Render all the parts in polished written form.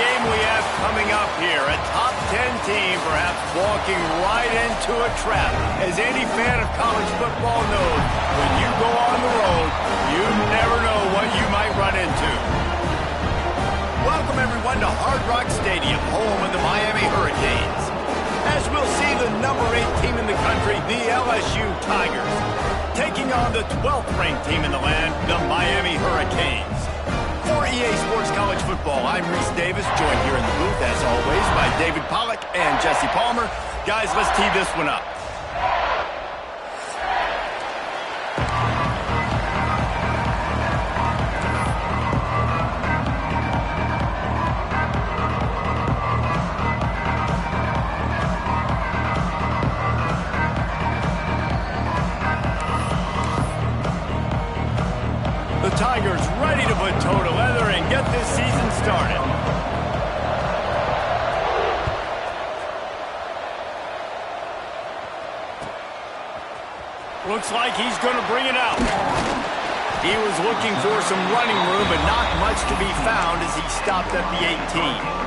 game we have coming up here. A top 10 team perhaps walking right into a trap. As any fan of college football knows, when you go on the road, you never know what you might run into. Welcome everyone to Hard Rock Stadium, home of the Miami Hurricanes. As we'll see the number 8 team in the country, the LSU Tigers, taking on the 12th ranked team in the land, the Miami Hurricanes. For EA Sports College Football, I'm Reese Davis, joined here in the booth, as always, by David Pollack and Jesse Palmer. Guys, let's tee this one up. The Tigers ready to put toe to leather and get this season started. Looks like he's going to bring it out. He was looking for some running room, but not much to be found as he stopped at the 18.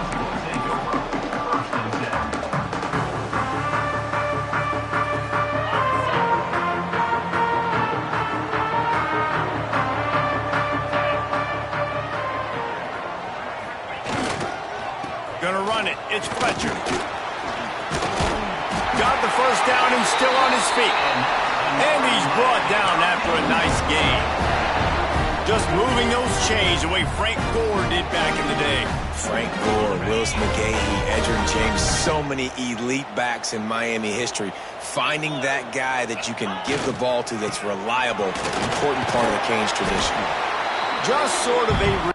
Gonna run it. It's Fletcher. Got the first down and still on his feet. And he's brought down after a nice gain. Just moving those chains the way Frank Gore did back in the day. Frank Gore, Willis McGahee, Edgerrin James, so many elite backs in Miami history. Finding that guy that you can give the ball to that's reliable, important part of the Canes tradition. Just sort of a...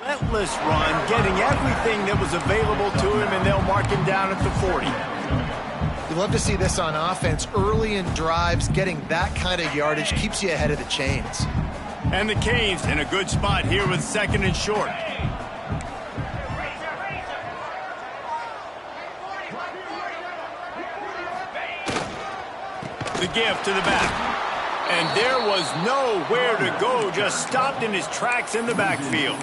Relentless run, getting everything that was available to him, and they'll mark him down at the 40. You love to see this on offense. Early in drives, getting that kind of yardage keeps you ahead of the chains. And the Canes in a good spot here with 2nd and short. The give to the back. And there was nowhere to go, just stopped in his tracks in the backfield.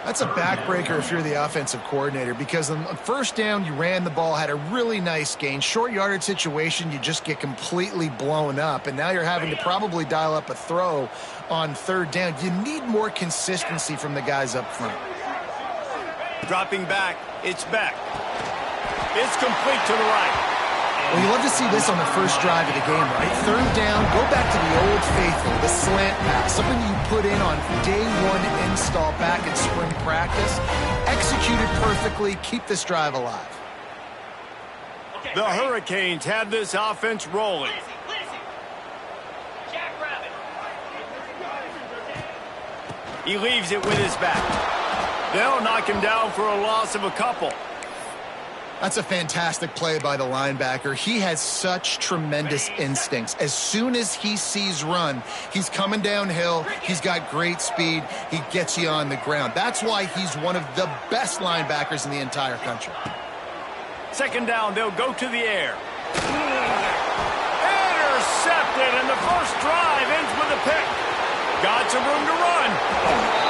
That's a backbreaker if you're the offensive coordinator, because on first down, you ran the ball, had a really nice gain. Short yardage situation, you just get completely blown up, and now you're having to probably dial up a throw on 3rd down. You need more consistency from the guys up front. Dropping back, it's back. It's complete to the right. Well, you love to see this on the first drive of the game, right? 3rd down, go back to the old faithful, the slant pass, something you put in on day 1 install back in spring practice. Executed perfectly, keep this drive alive. The Hurricanes have this offense rolling. He leaves it with his back. They'll knock him down for a loss of a couple. That's a fantastic play by the linebacker. He has such tremendous instincts. As soon as he sees run, he's coming downhill. He's got great speed. He gets you on the ground. That's why he's one of the best linebackers in the entire country. 2nd down, they'll go to the air. Intercepted, and the first drive ends with a pick. Got some room to run.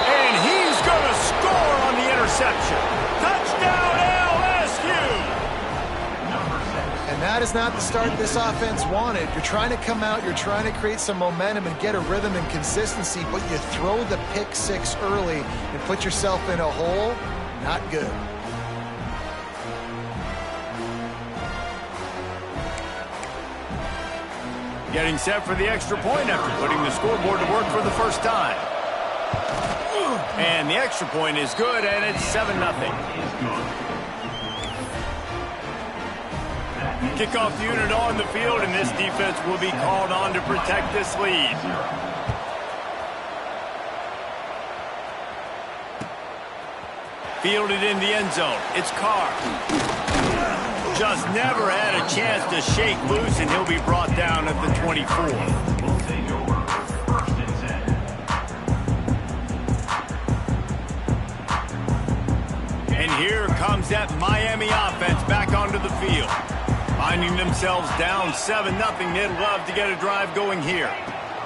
And he's going to score on the interception. Touchdown, LSU! And that is not the start this offense wanted. You're trying to come out, you're trying to create some momentum and get a rhythm and consistency, but you throw the pick 6 early and put yourself in a hole. Not good. Getting set for the extra point after putting the scoreboard to work for the first time. And the extra point is good, and it's 7-0. Kickoff unit on the field, and this defense will be called on to protect this lead. Fielded in the end zone. It's Carr. Just never had a chance to shake loose, and he'll be brought down at the 24. And here comes that Miami offense back onto the field. Finding themselves down 7-0, they'd love to get a drive going here.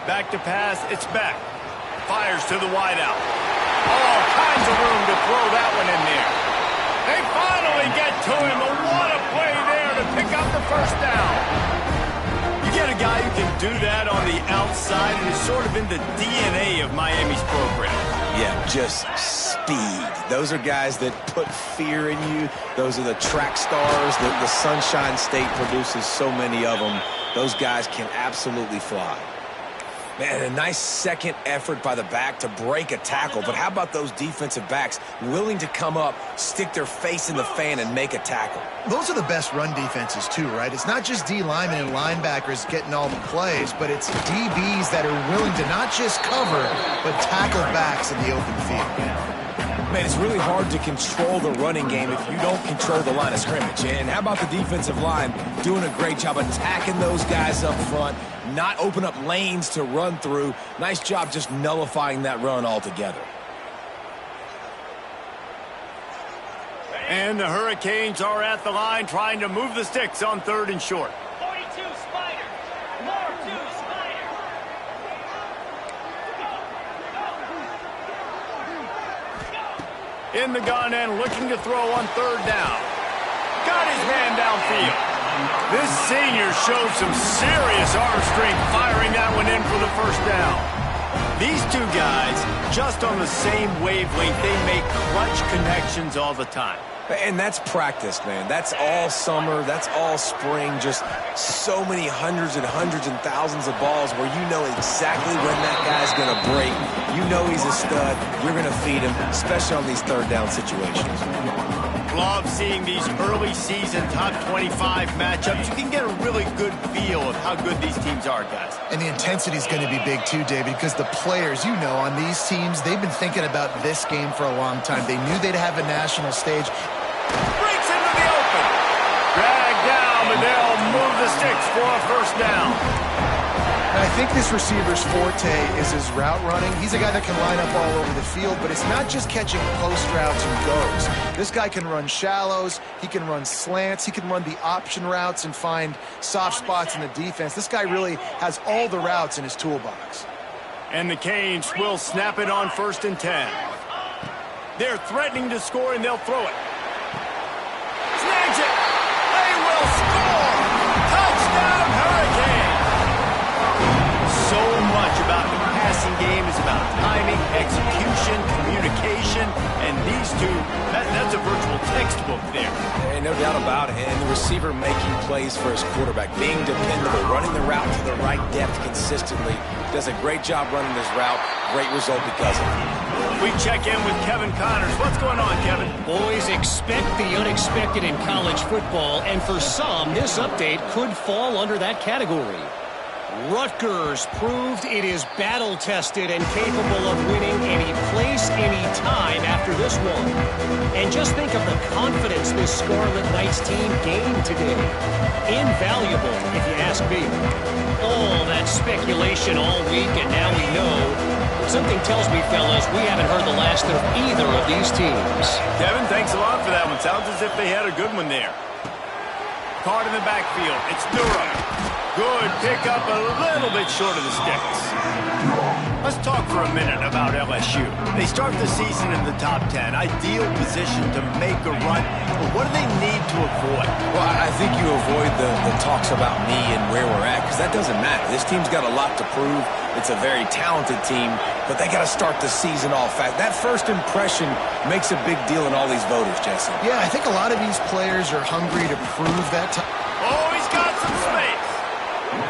Back to pass, it's Beck. Fires to the wideout. All kinds of room to throw that one in there. They finally get to him, but what a play there to pick up the first down. You get a guy who can do that on the outside, and is sort of in the DNA of Miami's program. Yeah, just speed. Those are guys that put fear in you. Those are the track stars. The Sunshine State produces so many of them. Those guys can absolutely fly. Man, a nice second effort by the back to break a tackle. But how about those defensive backs willing to come up, stick their face in the fan, and make a tackle? Those are the best run defenses, too, right? It's not just D linemen and linebackers getting all the plays, but it's DBs that are willing to not just cover, but tackle backs in the open field. Man, it's really hard to control the running game if you don't control the line of scrimmage. And how about the defensive line doing a great job attacking those guys up front, not open up lanes to run through. Nice job just nullifying that run altogether. And the Hurricanes are at the line trying to move the sticks on 3rd and short. 42 Spider. More 2 Spider. In the gun and looking to throw on 3rd down. Got his man downfield. This senior showed some serious arm strength firing that one in for the first down. These two guys, just on the same wavelength, they make clutch connections all the time. And that's practice, man. That's all summer. That's all spring. Just so many hundreds and thousands of balls where you know exactly when that guy's going to break. You know he's a stud. You're going to feed him, especially on these 3rd down situations. Love seeing these early season top 25 matchups. You can get a really good feel of how good these teams are, guys. And the intensity is going to be big too, David, because the players, you know, on these teams, they've been thinking about this game for a long time. They knew they'd have a national stage. Breaks into the open. Dragged down, but they'll move the sticks for a first down. And I think this receiver's forte is his route running. He's a guy that can line up all over the field, but it's not just catching post routes and goes. This guy can run shallows, he can run slants, he can run the option routes and find soft spots in the defense. This guy really has all the routes in his toolbox. And the Canes will snap it on 1st and 10. They're threatening to score, and they'll throw it. Snags it. They will score. Touchdown, Hurricane. So much about the passing game is about timing, execution, communication, and these two, that's a virtual textbook there. And no doubt about it. And the receiver making plays for his quarterback, being dependable, running the route to the right depth consistently. Does a great job running this route. Great result because of it. We check in with Kevin Connors. What's going on, Kevin? Boys, expect the unexpected in college football, and for some, this update could fall under that category. Rutgers proved it is battle-tested and capable of winning any place, any time after this one. And just think of the confidence this Scarlet Knights team gained today. Invaluable, if you ask me. All that speculation all week, and now we know. Something tells me, fellas, we haven't heard the last of either of these teams. Kevin, thanks a lot for that one. Sounds as if they had a good one there. Card in the backfield. It's Durham. Good pickup, a little bit short of the sticks. Let's talk for a minute about LSU. They start the season in the top 10. Ideal position to make a run. But what do they need to avoid? Well, I think you avoid the talks about me and where we're at, because that doesn't matter. This team's got a lot to prove. It's a very talented team, but they got to start the season off fast. That first impression makes a big deal in all these voters, Jesse. Yeah, I think a lot of these players are hungry to prove that. Oh, he's got some space.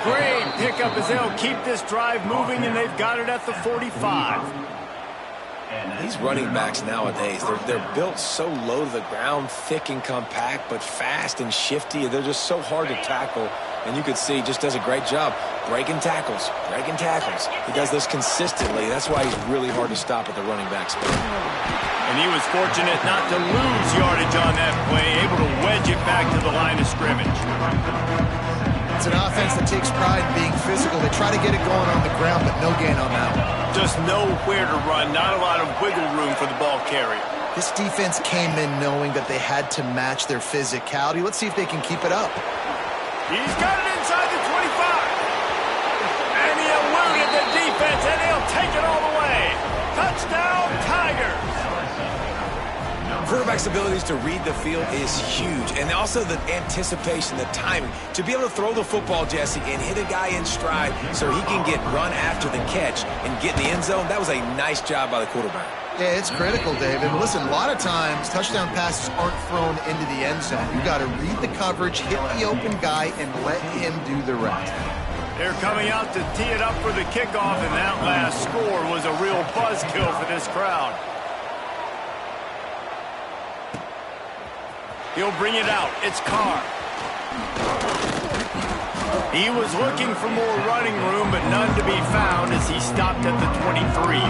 Great pickup as they'll keep this drive moving, and they've got it at the 45. These running backs nowadays, they're built so low to the ground, thick and compact, but fast and shifty. They're just so hard to tackle. And you could see he just does a great job breaking tackles, breaking tackles. He does this consistently. That's why he's really hard to stop at the running back spot. And he was fortunate not to lose yardage on that play, able to wedge it back to the line of scrimmage. It's an offense that takes pride in being physical. They try to get it going on the ground, but no gain on that one. Just nowhere to run, not a lot of wiggle room for the ball carrier. This defense came in knowing that they had to match their physicality. Let's see if they can keep it up. He's got it inside the 25. And he eluded the defense, and he'll take it all the way. Touchdown, Tigers. Quarterback's abilities to read the field is huge, and also the anticipation, the timing. To be able to throw the football, Jesse, and hit a guy in stride so he can get run after the catch and get in the end zone, that was a nice job by the quarterback. Yeah, it's critical, David. Listen, a lot of times touchdown passes aren't thrown into the end zone. You've got to read the coverage, hit the open guy, and let him do the rest. They're coming out to tee it up for the kickoff, and that last score was a real buzzkill for this crowd. He'll bring it out. It's Carr. He was looking for more running room, but none to be found as he stopped at the 23.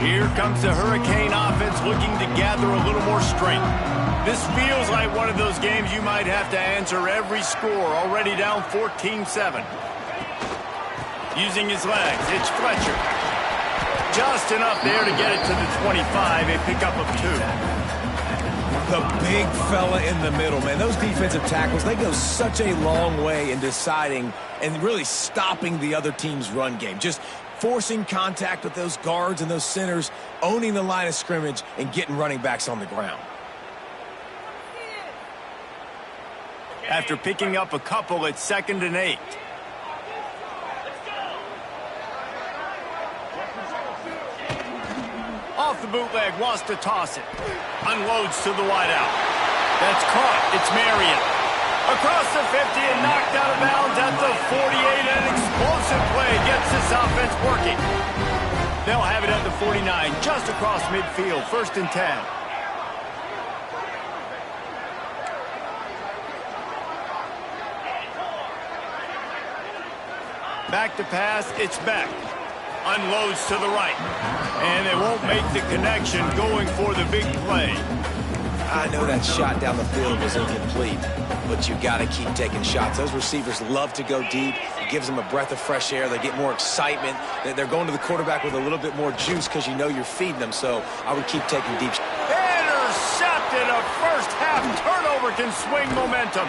Here comes the Hurricane offense looking to gather a little more strength. This feels like one of those games you might have to answer every score, already down 14-7. Using his legs, it's Fletcher. Just enough there to get it to the 25, a pickup of 2. The big fella in the middle, man. Those defensive tackles, they go such a long way in deciding and really stopping the other team's run game. Just forcing contact with those guards and those centers, owning the line of scrimmage, and getting running backs on the ground. After picking up a couple, it's 2nd and 8. Off the bootleg, wants to toss it. Unloads to the wideout. That's caught. It's Marion. Across the 50 and knocked out of bounds at the 48. An explosive play gets this offense working. They'll have it at the 49, just across midfield. 1st and 10. Back to pass. It's Beck. Unloads to the right. And they won't make the connection going for the big play. I know that shot down the field was incomplete, but you got to keep taking shots. Those receivers love to go deep. It gives them a breath of fresh air. They get more excitement. They're going to the quarterback with a little bit more juice because you know you're feeding them. So I would keep taking deep shots. Intercepted. A first-half turnover can swing momentum.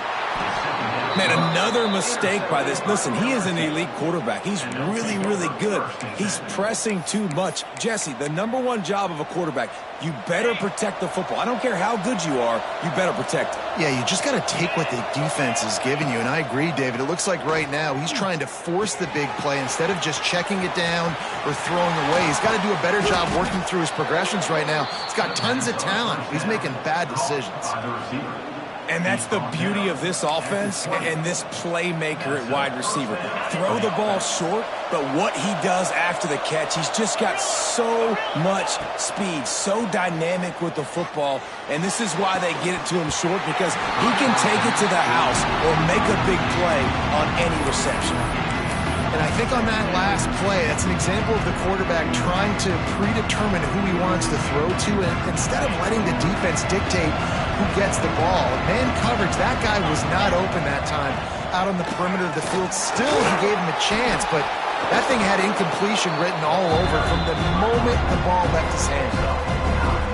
Man, another mistake by this. Listen, he is an elite quarterback. He's really, really good. He's pressing too much. Jesse, the #1 job of a quarterback, you better protect the football. I don't care how good you are, you better protect it. Yeah, you just got to take what the defense is giving you. And I agree, David. It looks like right now he's trying to force the big play instead of just checking it down or throwing away. He's got to do a better job working through his progressions right now. He's got tons of talent. He's making bad decisions. And that's the beauty of this offense and this playmaker at wide receiver. Throw the ball short, but what he does after the catch, he's just got so much speed, so dynamic with the football. And this is why they get it to him short, because he can take it to the house or make a big play on any reception. And I think on that last play, that's an example of the quarterback trying to predetermine who he wants to throw to, and instead of letting the defense dictate who gets the ball. Man coverage, that guy was not open that time out on the perimeter of the field. Still, he gave him a chance, but that thing had incompletion written all over from the moment the ball left his hand.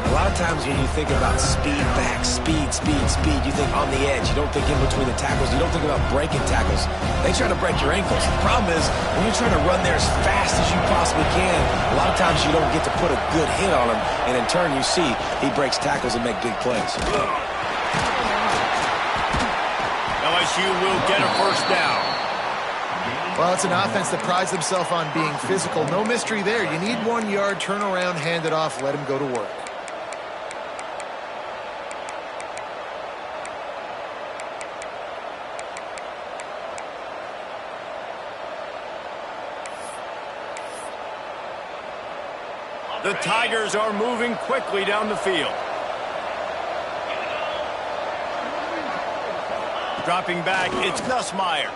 A lot of times when you think about speed back, speed, you think on the edge. You don't think in between the tackles. You don't think about breaking tackles. They try to break your ankles. The problem is when you're trying to run there as fast as you possibly can, a lot of times you don't get to put a good hit on him, and in turn you see he breaks tackles and make big plays. LSU will get a first down. Well, it's an offense that prides themselves on being physical. No mystery there. You need 1 yard, turn around, hand it off, let him go to work. The Tigers are moving quickly down the field. Dropping back, it's Nussmeier.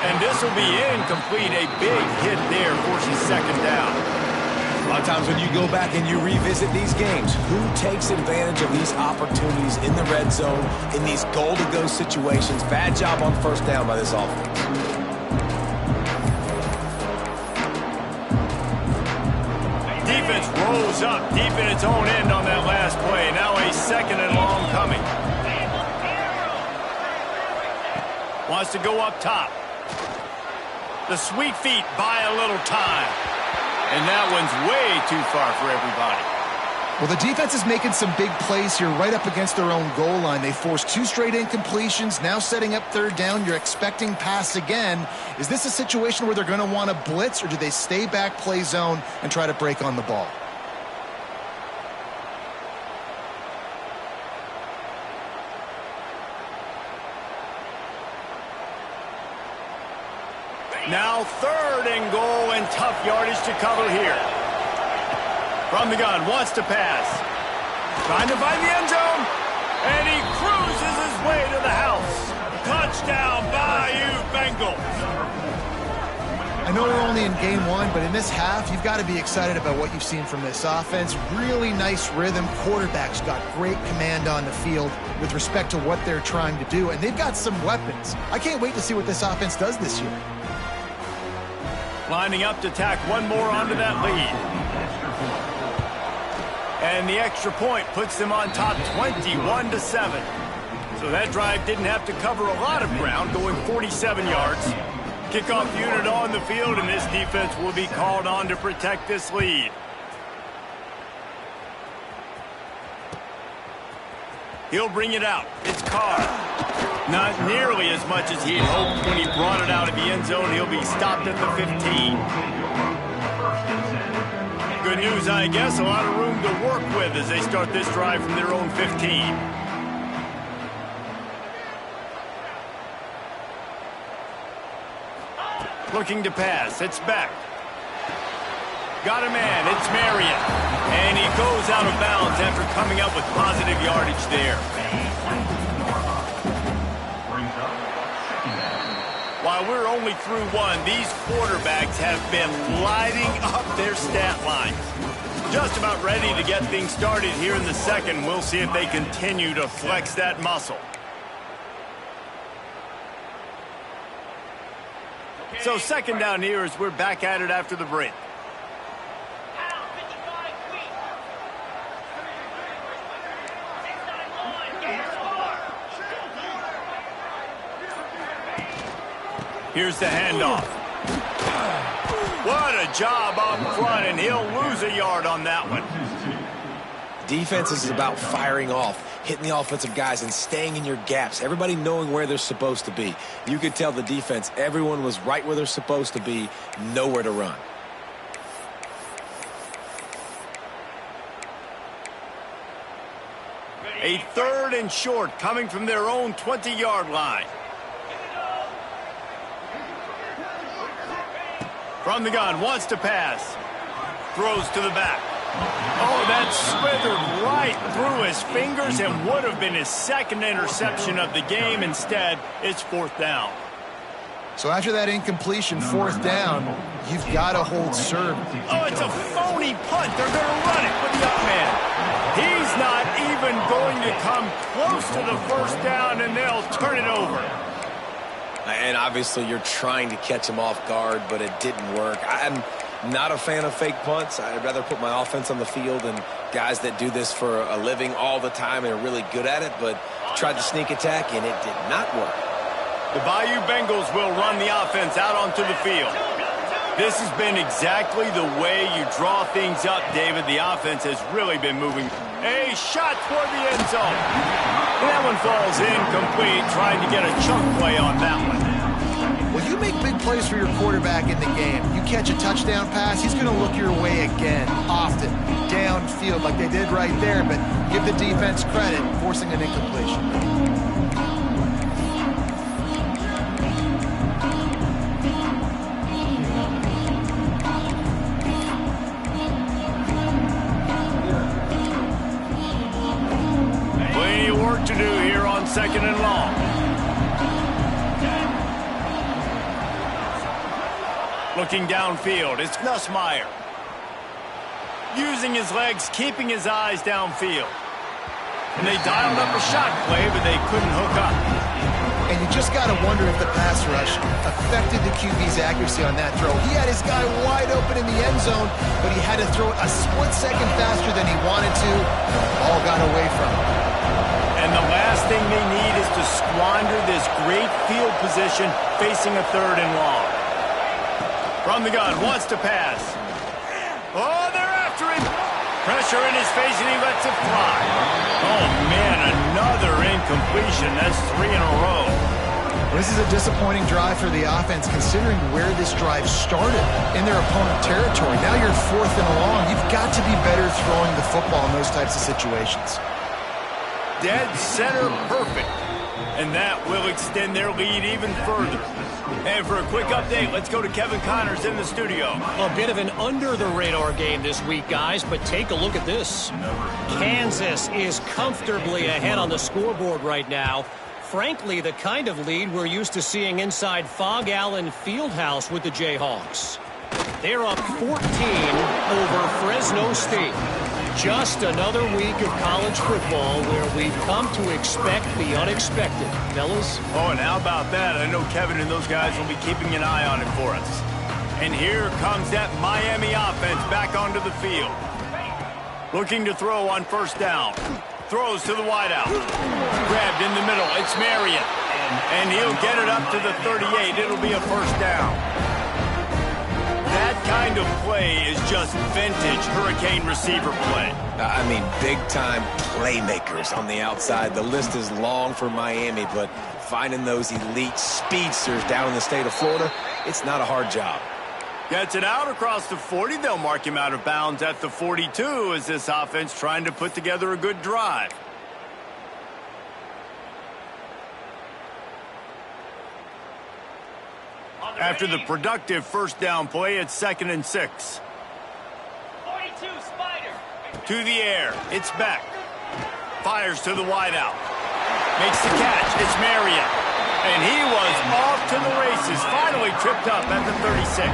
And this will be incomplete. A big hit there, forces second down. A lot of times when you go back and you revisit these games, who takes advantage of these opportunities in the red zone, in these goal-to-go situations? Bad job on first down by this offense. Defense rolls up deep in its own end on that last play. Now a second and long coming. Wants to go up top. The sweet feet buy a little time. And that one's way too far for everybody. Well, the defense is making some big plays here right up against their own goal line. They forced 2 straight incompletions, now setting up third down. You're expecting pass again. Is this a situation where they're going to want to blitz, or do they stay back, play zone, and try to break on the ball? Now third and goal, and tough yardage to cover here. From the gun, wants to pass. Trying to find the end zone. And he cruises his way to the house. Touchdown, Bayou Bengals. I know we're only in game 1, but in this half, you've got to be excited about what you've seen from this offense. Really nice rhythm. Quarterback's got great command on the field with respect to what they're trying to do. And they've got some weapons. I can't wait to see what this offense does this year. Lining up to tack one more onto that lead. And the extra point puts them on top 21-7. So that drive didn't have to cover a lot of ground, going 47 yards. Kickoff unit on the field, and this defense will be called on to protect this lead. He'll bring it out. It's Carr. Not nearly as much as he had hoped when he brought it out of the end zone. He'll be stopped at the 15. Good news, I guess. A lot of room to work with as they start this drive from their own 15. Looking to pass. It's back. Got a man. It's Marion. And he goes out of bounds after coming up with positive yardage there. While we're only through one, these quarterbacks have been lighting up their stat lines. Just about ready to get things started here in the second. We'll see if they continue to flex that muscle. So second down here as we're back at it after the break. Here's the handoff. What a job up front, and he'll lose a yard on that one. Defense is about firing off, hitting the offensive guys and staying in your gaps. Everybody knowing where they're supposed to be. You could tell the defense, everyone was right where they're supposed to be, nowhere to run. A third and short coming from their own 20-yard line. From the gun, wants to pass. Throws to the back. Oh, that slithered right through his fingers and would have been his second interception of the game. Instead, it's fourth down. So after that incompletion, fourth down, you've got to hold serve. Oh, it's a phony punt. They're going to run it with the up man. He's not even going to come close to the first down, and they'll turn it over. And obviously you're trying to catch him off guard, but it didn't work. I'm not a fan of fake punts. I'd rather put my offense on the field and guys that do this for a living all the time and are really good at it, but tried to sneak attack, and it did not work. The Bayou Bengals will run the offense out onto the field. This has been exactly the way you draw things up, David. The offense has really been moving. A shot toward the end zone. That one falls incomplete, trying to get a chunk play on that one. Well, you make big plays for your quarterback in the game. You catch a touchdown pass, he's going to look your way again, often, downfield like they did right there, but give the defense credit, forcing an incompletion. second and long. Looking downfield, it's Nussmeier. Using his legs, keeping his eyes downfield. And they dialed up a shot play, but they couldn't hook up. And you just got to wonder if the pass rush affected the QB's accuracy on that throw. He had his guy wide open in the end zone, but he had to throw it a split second faster than he wanted to. All got away from him. And the last thing they need is to squander this great field position facing a third and long. From the gun, wants to pass. Oh, they're after him. Pressure in his face, and he lets it fly. Oh, man, another incompletion. That's 3 in a row. This is a disappointing drive for the offense, considering where this drive started in their opponent territory. Now you're 4th and long. You've got to be better throwing the football in those types of situations. Dead center perfect. And that will extend their lead even further. And for a quick update, let's go to Kevin Connors in the studio. A bit of an under-the-radar game this week, guys, but take a look at this. Kansas is comfortably ahead on the scoreboard right now. Frankly, the kind of lead we're used to seeing inside Fog Allen Fieldhouse with the Jayhawks. They're up 14 over Fresno State. Just another week of college football where we've come to expect the unexpected. Fellas? Oh, and how about that? I know Kevin and those guys will be keeping an eye on it for us. And here comes that Miami offense back onto the field. Looking to throw on first down. Throws to the wideout. Grabbed in the middle. It's Marion. And he'll get it up to the 38. It'll be a first down. That kind of play is just vintage Hurricane receiver play. I mean, big-time playmakers on the outside. The list is long for Miami, but finding those elite speedsters down in the state of Florida, it's not a hard job. Gets it out across the 40. They'll mark him out of bounds at the 42 as this offense trying to put together a good drive. After the productive first down play, it's 2nd and 6. 42, Spider. To the air. It's Beck. Fires to the wideout. Makes the catch. It's Marion. And he was off to the races. Finally tripped up at the 36.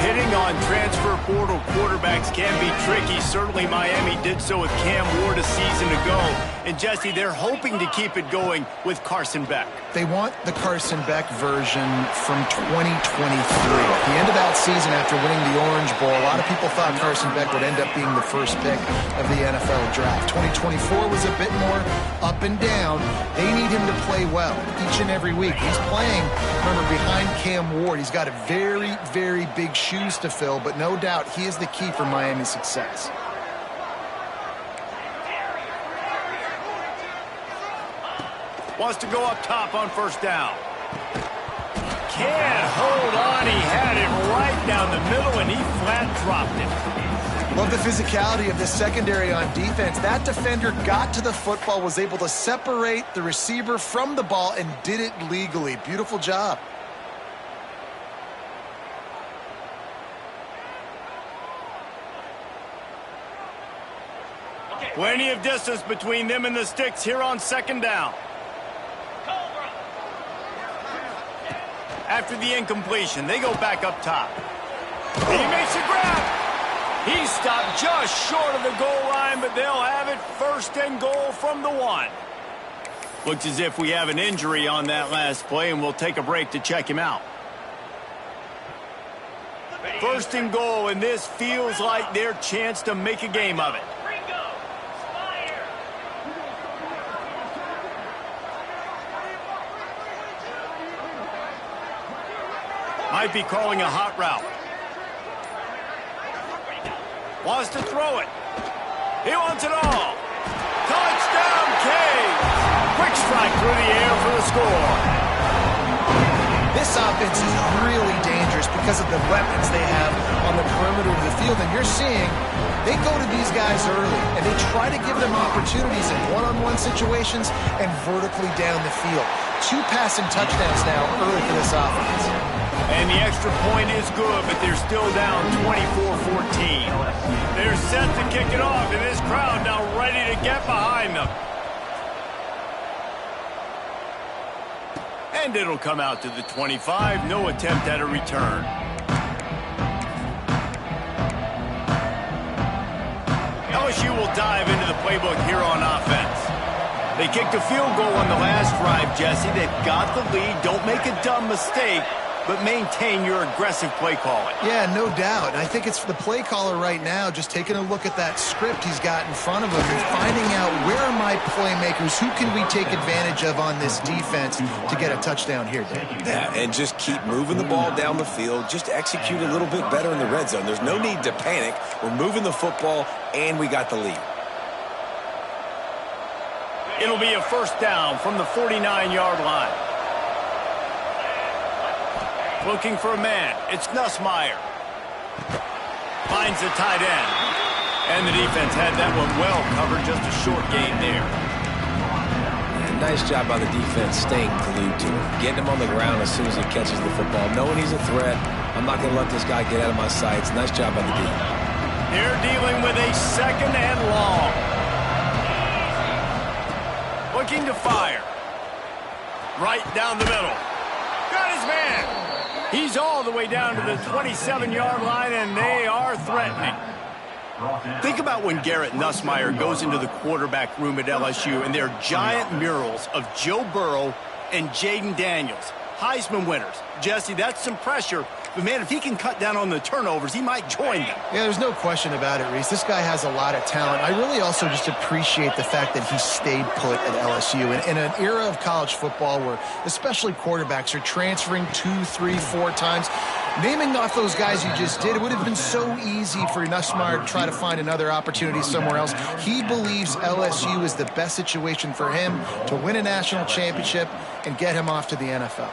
Hitting on transfer portal quarterbacks can be tricky. Certainly Miami did so with Cam Ward a season ago. And Jesse, they're hoping to keep it going with Carson Beck. They want the Carson Beck version from 2023. At the end of that season, after winning the Orange Bowl, a lot of people thought Carson Beck would end up being the first pick of the NFL draft. 2024 was a bit more up and down. They need him to play well each and every week. He's playing, remember, behind Cam Ward. He's got a very, very big shoes to fill, but no doubt he is the key for Miami's success. Wants to go up top on first down. Can't hold on. He had it right down the middle, and he flat dropped it. Love the physicality of this secondary on defense. That defender got to the football, was able to separate the receiver from the ball, and did it legally. Beautiful job. Plenty of distance between them and the sticks here on second down. After the incompletion, they go back up top. He makes a grab. He stopped just short of the goal line, but they'll have it 1st and goal from the 1. Looks as if we have an injury on that last play, and we'll take a break to check him out. 1st and goal, and this feels like their chance to make a game of it. Might be calling a hot route. Wants to throw it. He wants it all. Touchdown, Canes! Quick strike through the air for the score. This offense is really dangerous because of the weapons they have on the perimeter of the field. And you're seeing they go to these guys early, and they try to give them opportunities in one-on-one situations and vertically down the field. 2 passing touchdowns now early for this offense. And the extra point is good, but they're still down 24-14. They're set to kick it off, and this crowd now ready to get behind them. And it'll come out to the 25. No attempt at a return. LSU will dive into the playbook here on offense. They kicked a field goal on the last drive, Jesse. They've got the lead. Don't make a dumb mistake, but maintain your aggressive play calling. Yeah, no doubt. I think it's the play caller right now just taking a look at that script he's got in front of him and finding out where are my playmakers, who can we take advantage of on this defense to get a touchdown here, Dave. Yeah, and just keep moving the ball down the field. Just execute a little bit better in the red zone. There's no need to panic. We're moving the football, and we got the lead. It'll be a first down from the 49-yard line. Looking for a man. It's Nussmeier. Finds the tight end. And the defense had that one well covered. Just a short gain there. And nice job by the defense staying glued to him. Getting him on the ground as soon as he catches the football. Knowing he's a threat. I'm not going to let this guy get out of my sights. Nice job by the defense. They're dealing with a second and long. Looking to fire. Right down the middle. Got his man. He's all the way down to the 27-yard line, and they are threatening. Think about when Garrett Nussmeier goes into the quarterback room at LSU, and there are giant murals of Joe Burrow and Jaden Daniels, Heisman winners. Jesse, that's some pressure. But, man, if he can cut down on the turnovers, he might join them. Yeah, there's no question about it, Reese. This guy has a lot of talent. I really also just appreciate the fact that he stayed put at LSU. In an era of college football where especially quarterbacks are transferring 2, 3, 4 times, naming off those guys you just did, it would have been so easy for Nussmeier to try to find another opportunity somewhere else. He believes LSU is the best situation for him to win a national championship and get him off to the NFL.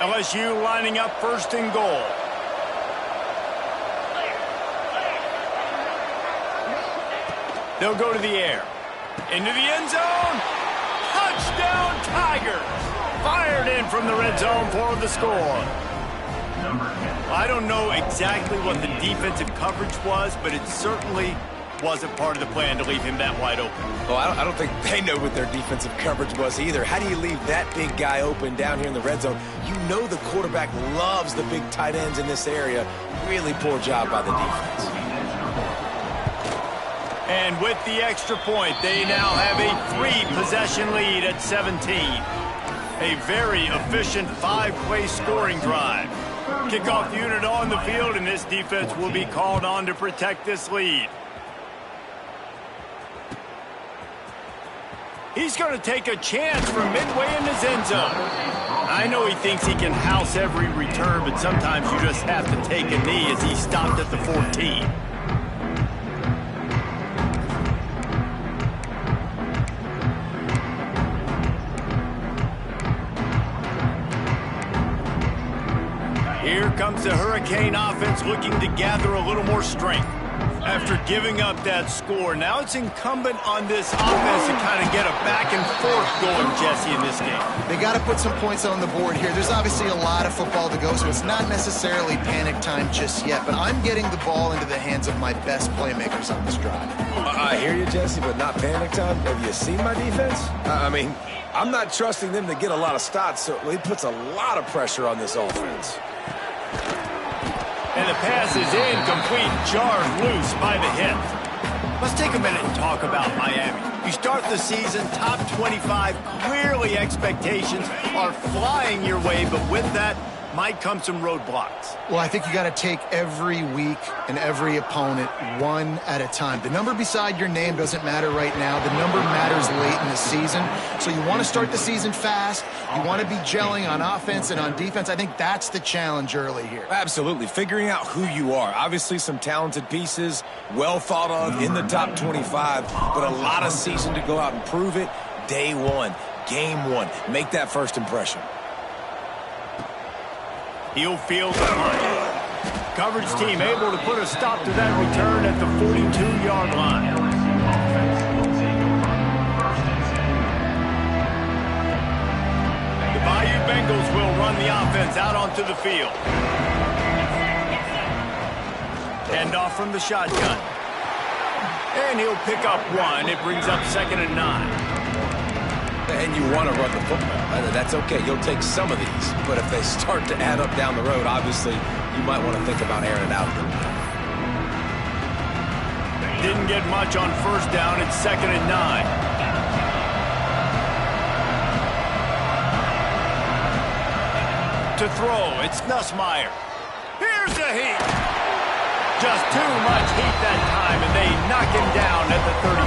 LSU lining up first and goal. They'll go to the air. Into the end zone. Touchdown Tigers. Fired in from the red zone for the score. I don't know exactly what the defensive coverage was, but it certainly wasn't part of the plan to leave him that wide open. Well, I don't think they know what their defensive coverage was either. How do you leave that big guy open down here in the red zone? You know the quarterback loves the big tight ends in this area. Really poor job by the defense. And with the extra point, they now have a 3-possession lead at 17. A very efficient 5-play scoring drive. Kickoff unit on the field, and this defense will be called on to protect this lead. He's going to take a chance from midway in his end zone. I know he thinks he can house every return, but sometimes you just have to take a knee as he stopped at the 14. Here comes the Hurricane offense looking to gather a little more strength. After giving up that score, now it's incumbent on this offense to kind of get a back and forth going, Jesse, in this game. They got to put some points on the board here. There's obviously a lot of football to go, so it's not necessarily panic time just yet, but I'm getting the ball into the hands of my best playmakers on this drive. I hear you, Jesse, but not panic time. Have you seen my defense? I mean, I'm not trusting them to get a lot of stops, so it puts a lot of pressure on this offense. And the pass is incomplete, jarred loose by the hit. Let's take a minute and talk about Miami. You start the season top 25. Clearly expectations are flying your way, but with that might come some roadblocks. Well, I think you got to take every week and every opponent one at a time. The number beside your name doesn't matter right now. The number matters late in the season. So you want to start the season fast. You want to be gelling on offense and on defense. I think that's the challenge early here. Absolutely. Figuring out who you are. Obviously some talented pieces, well thought of in the top 25, but a lot of season to go out and prove it. Day one, game one. Make that first impression. He'll field the punt. Coverage team able to put a stop to that return at the 42-yard line. The Bayou Bengals will run the offense out onto the field. Handoff from the shotgun. And he'll pick up one. It brings up 2nd and 9. And you want to run the football. That's okay. You'll take some of these. But if they start to add up down the road, obviously, you might want to think about airing it out a little bit. Didn't get much on first down. It's 2nd and 9. To throw, it's Nussmeier. Here's the heat. Just too much heat that time, and they knock him down at the 31.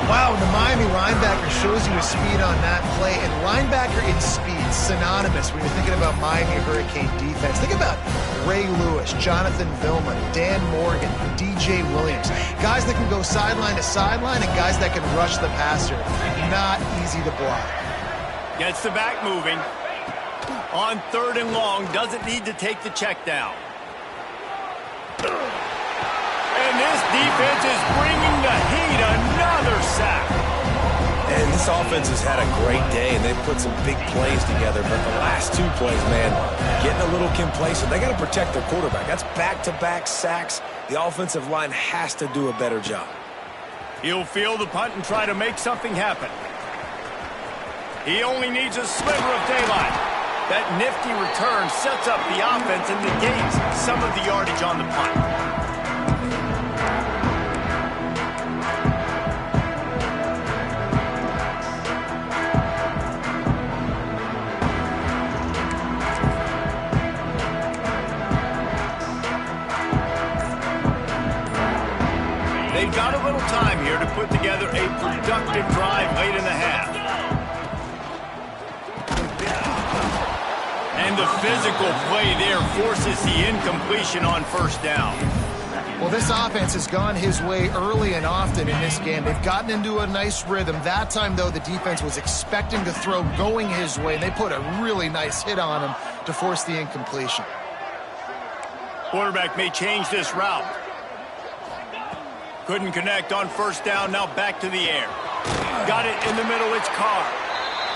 Wow, the Miami linebacker shows you his speed on that play, and linebacker in speed, synonymous when you're thinking about Miami Hurricane defense. Think about Ray Lewis, Jonathan Vilma, Dan Morgan, DJ Williams. Guys that can go sideline to sideline and guys that can rush the passer. Not easy to block. Gets the back moving. On 3rd and long, doesn't need to take the check down. And this defense is bringing the heat. Another sack. And this offense has had a great day, and they've put some big plays together. But the last 2 plays, man, getting a little complacent. They got to protect their quarterback. That's back-to-back sacks. The offensive line has to do a better job. He'll field the punt and try to make something happen. He only needs a sliver of daylight. That nifty return sets up the offense and negates some of the yardage on the punt. They've got a little time here to put together a productive drive late in the half. And the physical play there forces the incompletion on first down. Well, this offense has gone his way early and often in this game. They've gotten into a nice rhythm. That time, though, the defense was expecting to throw going his way, and they put a really nice hit on him to force the incompletion. Quarterback may change this route. Couldn't connect on first down, now back to the air. Got it in the middle, it's Carr.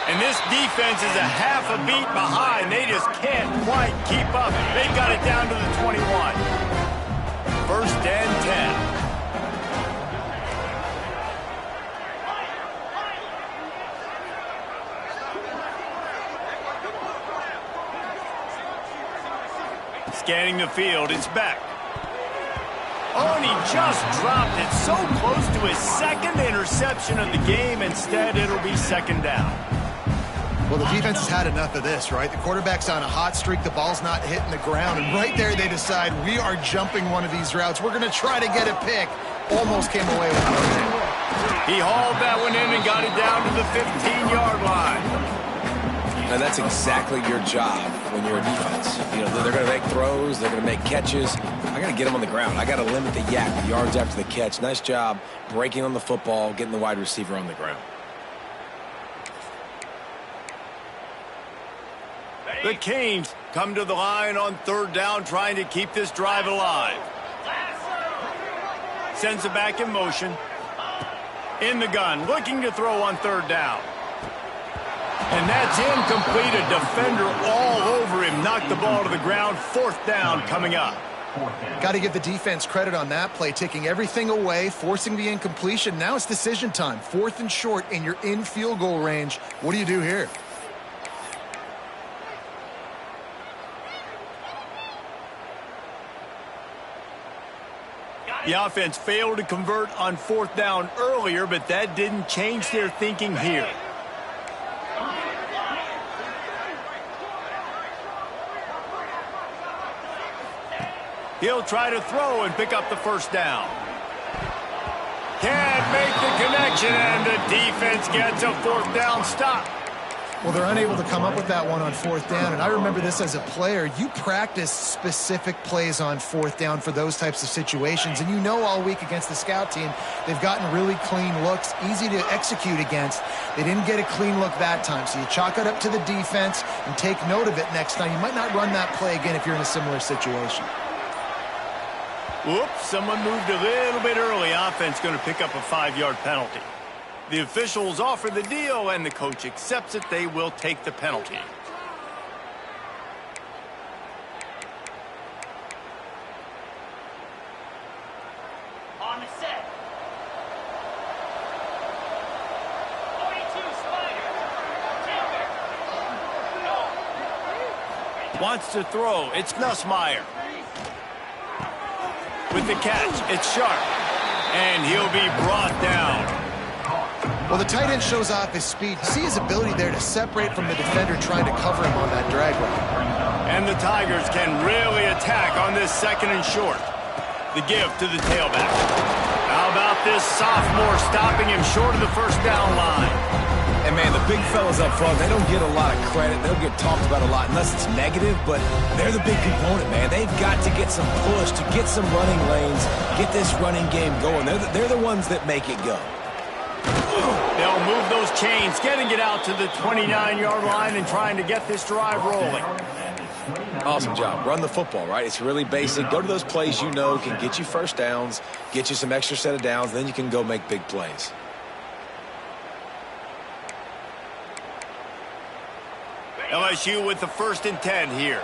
And this defense is a half a beat behind. They just can't quite keep up. They've got it down to the 21. 1st and 10. Scanning the field, it's back. Oh, and he just dropped it so close to his 2nd interception of the game. Instead, it'll be 2nd down. Well, the defense has had enough of this, right? The quarterback's on a hot streak. The ball's not hitting the ground. And right there, they decide, we are jumping one of these routes. We're going to try to get a pick. Almost came away with it. He hauled that one in and got it down to the 15-yard line. And that's exactly your job when you're a defense. You know, they're going to make throws. They're going to make catches. I got to get them on the ground. I got to limit the yak, the yards after the catch. Nice job breaking on the football, getting the wide receiver on the ground. The Canes come to the line on 3rd down, trying to keep this drive alive. Sends it back in motion. In the gun, looking to throw on 3rd down. And that's incomplete. A defender all over him. Knocked the ball to the ground. 4th down coming up. Got to give the defense credit on that play, taking everything away, forcing the incompletion. Now it's decision time. 4th and short, and you're in field goal range. What do you do here? The offense failed to convert on 4th down earlier, but that didn't change their thinking here. He'll try to throw and pick up the 1st down. Can't make the connection, and the defense gets a 4th down stop. Well, they're unable to come up with that one on 4th down, and I remember this as a player. You practice specific plays on 4th down for those types of situations, and you know all week against the scout team, they've gotten really clean looks, easy to execute against. They didn't get a clean look that time, so you chalk it up to the defense and take note of it next time. You might not run that play again if you're in a similar situation. Whoops, someone moved a little bit early. Offense going to pick up a 5-yard penalty. The officials offer the deal, and the coach accepts it. They will take the penalty. On the set. 42 spot. Wants to throw. It's Nussmeier. With the catch, it's Sharp. And he'll be brought down. Well, the tight end shows off his speed. See his ability there to separate from the defender trying to cover him on that drag route. And the Tigers can really attack on this 2nd and short. The give to the tailback. How about this sophomore stopping him short of the first down line? And, man, the big fellas up front, they don't get a lot of credit. They don't get talked about a lot unless it's negative, but they're the big component, man. They've got to get some push, to get some running lanes, get this running game going. They're the ones that make it go. They'll move those chains, getting it out to the 29-yard line and trying to get this drive rolling. Awesome job. Run the football, right? It's really basic. Go to those plays you know can get you first downs, get you some extra set of downs, then you can go make big plays. LSU with the 1st and 10 here.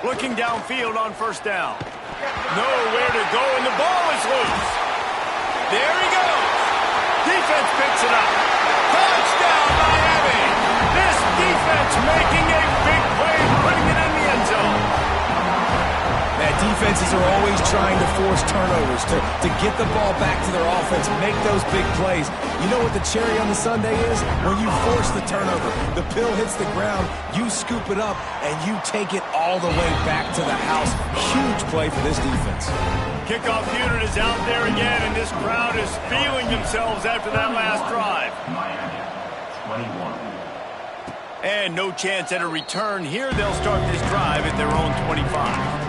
Looking downfield on 1st down. Nowhere to go, and the ball is loose. There he goes. Defense picks it up. Touchdown, Miami. This defense making a big play, putting it in the end zone. Man, defenses are always trying to force turnovers, to get the ball back to their offense, make those big plays. You know what the cherry on the sundae is? When you force the turnover. The pill hits the ground, you scoop it up, and you take it all the way back to the house. Huge play for this defense. Kickoff unit is out there again, and this crowd is feeling themselves after that last drive. 21. And no chance at a return here. They'll start this drive at their own 25.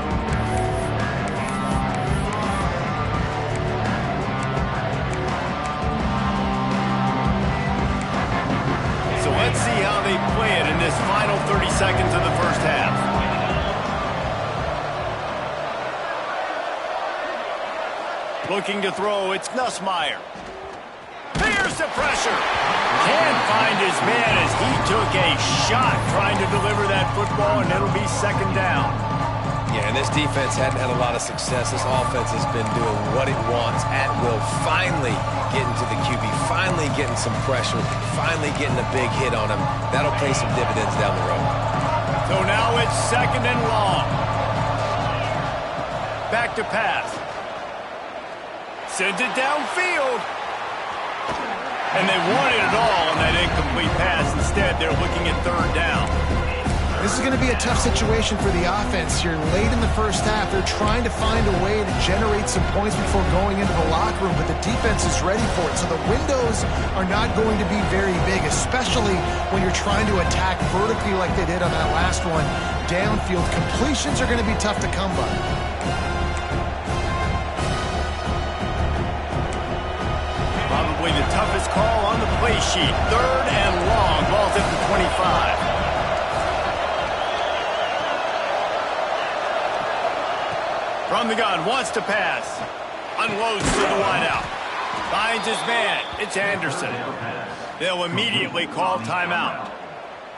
So let's see how they play it in this final 30 seconds of the first half. Looking to throw, it's Nussmeier. Here's the pressure. Can't find his man as he took a shot trying to deliver that football, and it'll be 2nd down. Yeah, and this defense hadn't had a lot of success. This offense has been doing what it wants at will. Finally getting to the QB, finally getting some pressure, finally getting a big hit on him. That'll pay some dividends down the road. So now it's 2nd and long. Back to pass. Sends it downfield. And they wanted it all on that incomplete pass. Instead, they're looking at 3rd down. This is going to be a tough situation for the offense here. Late in the first half, they're trying to find a way to generate some points before going into the locker room, but the defense is ready for it. So the windows are not going to be very big, especially when you're trying to attack vertically like they did on that last one. Downfield completions are going to be tough to come by. Probably the toughest call on the play sheet. 3rd and long. Ball's at the 25. From the gun, wants to pass. Unloads to the wideout. Finds his man. It's Anderson. They'll immediately call timeout.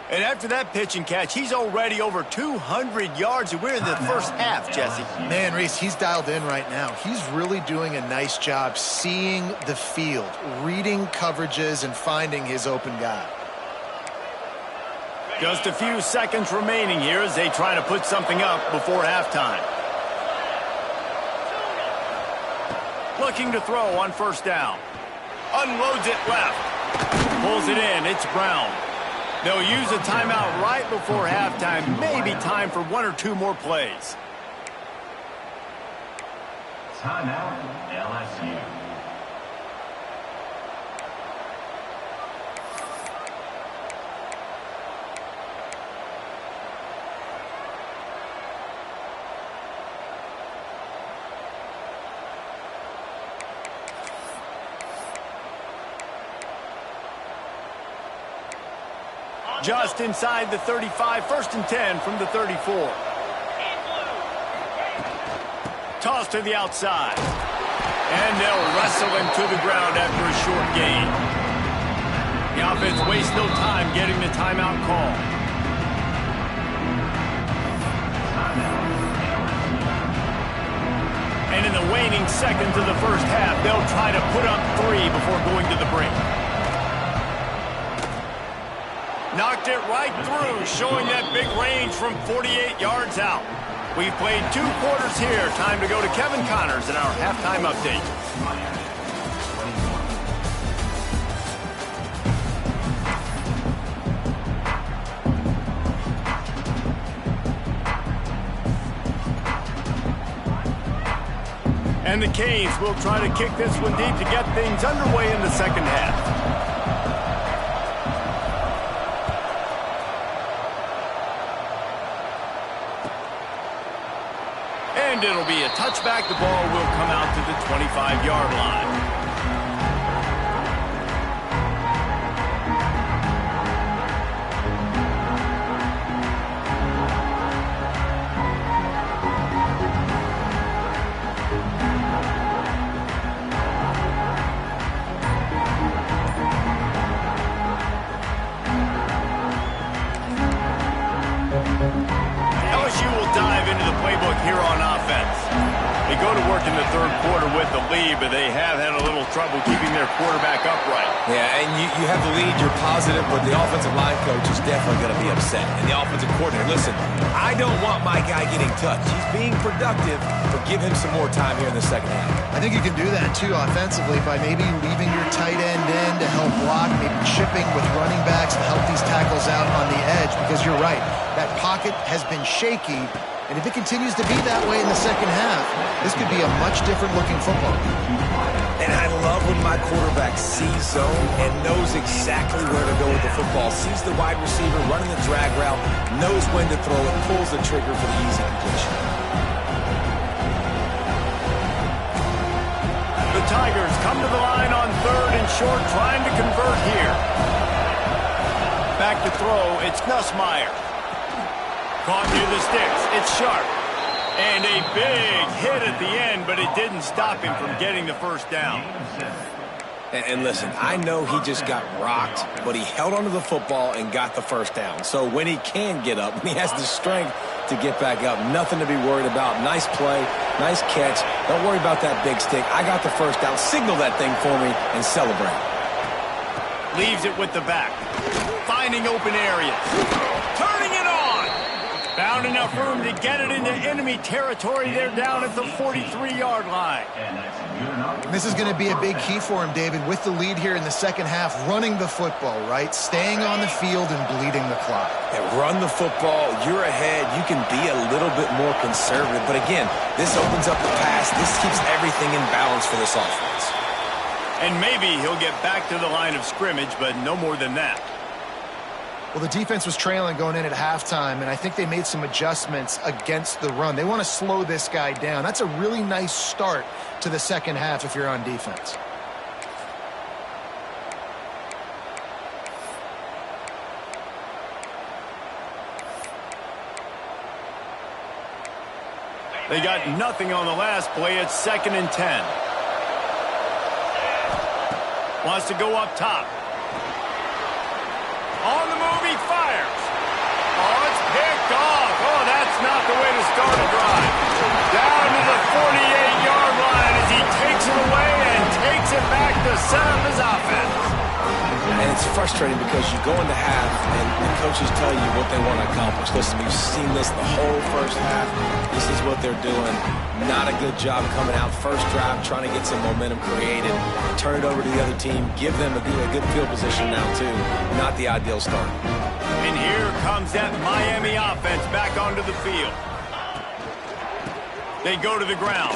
And after that pitch and catch, he's already over 200 yards. And we're in the first half, Jesse. Man, Reese, he's dialed in right now. He's really doing a nice job seeing the field, reading coverages, and finding his open guy. Just a few seconds remaining here as they try to put something up before halftime. Looking to throw on 1st down. Unloads it left. Pulls it in. It's Brown. They'll use a timeout right before halftime. Maybe time for 1 or 2 more plays. Timeout, LSU. Just inside the 35, 1st and 10 from the 34. Toss to the outside. And they'll wrestle him to the ground after a short gain. The offense wastes no time getting the timeout call. And in the waning seconds of the first half, they'll try to put up 3 before going to the break. Knocked it right through, showing that big range from 48 yards out. We've played 2 quarters here. Time to go to Kevin Connors in our halftime update. And the Canes will try to kick this one deep to get things underway in the second half. And it'll be a touchback. The ball will come out to the 25-yard line. LSU will dive into the playbook here on offense. They go to work in the third quarter with the lead, but they have had a little trouble keeping their quarterback upright. Yeah, and you have the lead, you're positive, but the offensive line coach is definitely going to be upset. And the offensive coordinator, listen, I don't want my guy getting touched. He's being productive, but give him some more time here in the second half. I think you can do that, too, offensively, by maybe leaving your tight end in to help block, maybe chipping with running backs to help these tackles out on the edge, because you're right. That pocket has been shaky, and if it continues to be that way in the second half, this could be a much different-looking football. And I love when my quarterback sees zone and knows exactly where to go with the football, sees the wide receiver running the drag route, knows when to throw it, pulls the trigger for the easy completion. The Tigers come to the line on 3rd and short, trying to convert here. Back to throw, it's Nussmeier. Caught near the sticks, it's Sharp. And a big hit at the end, but it didn't stop him from getting the first down. And listen, I know he just got rocked, but he held onto the football and got the first down. So when he can get up, when he has the strength to get back up, nothing to be worried about. Nice play, nice catch. Don't worry about that big stick. I got the first down. Signal that thing for me and celebrate. Leaves it with the back. Finding open areas. Turning it on. Found enough room to get it into enemy territory. They're down at the 43-yard line. This is going to be a big key for him, David, with the lead here in the second half, running the football, right? Staying on the field and bleeding the clock. Yeah, run the football. You're ahead. You can be a little bit more conservative. But again, this opens up the pass. This keeps everything in balance for this offense. And maybe he'll get back to the line of scrimmage, but no more than that. Well, the defense was trailing going in at halftime, and I think they made some adjustments against the run. They want to slow this guy down. That's a really nice start to the second half if you're on defense. They got nothing on the last play. It's 2nd and 10. Wants to go up top. On the move, he fires. Oh, it's picked off. Oh, that's not the way to start a drive. Down to the 48-yard line as he takes it away and takes it back to set up his offense. And it's frustrating because you go into half and the coaches tell you what they want to accomplish. Listen, we've seen this the whole first half. This is what they're doing. Not a good job coming out first drive, trying to get some momentum created. Turn it over to the other team. Give them a good field position now, too. Not the ideal start. And here comes that Miami offense back onto the field. They go to the ground.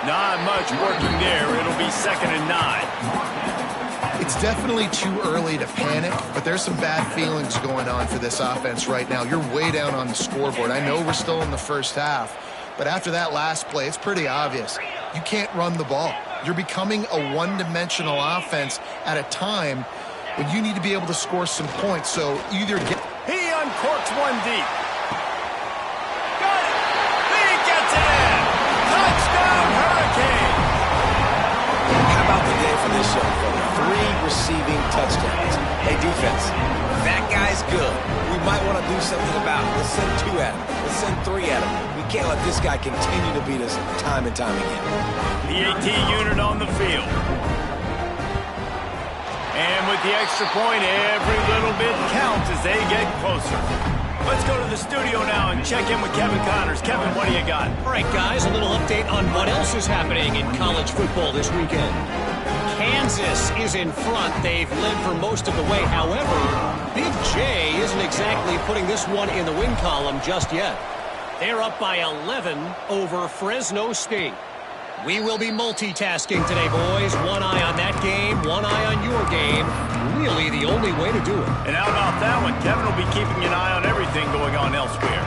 Not much working there. It'll be 2nd and 9. It's definitely too early to panic, but there's some bad feelings going on for this offense right now. You're way down on the scoreboard. I know we're still in the first half, but after that last play, it's pretty obvious. You can't run the ball. You're becoming a one-dimensional offense at a time when you need to be able to score some points. So either get... He uncorks one deep. Got it. He gets it in. Touchdown, Hurricane. How about the day for this young fella? 3 receiving touchdowns. Hey, defense, that guy's good. We might want to do something about it. Let's send 2 at him. Let's send 3 at him. We can't let this guy continue to beat us time and time again. The AT unit on the field. And with the extra point, every little bit counts as they get closer. Let's go to the studio now and check in with Kevin Connors. Kevin, what do you got? All right, guys, a little update on what else is happening in college football this weekend. Kansas is in front. They've led for most of the way. However, Big J isn't exactly putting this one in the win column just yet. They're up by 11 over Fresno State. We will be multitasking today, boys. One eye on that game, one eye on your game. Really the only way to do it. And how about that one? Kevin will be keeping an eye on everything going on elsewhere.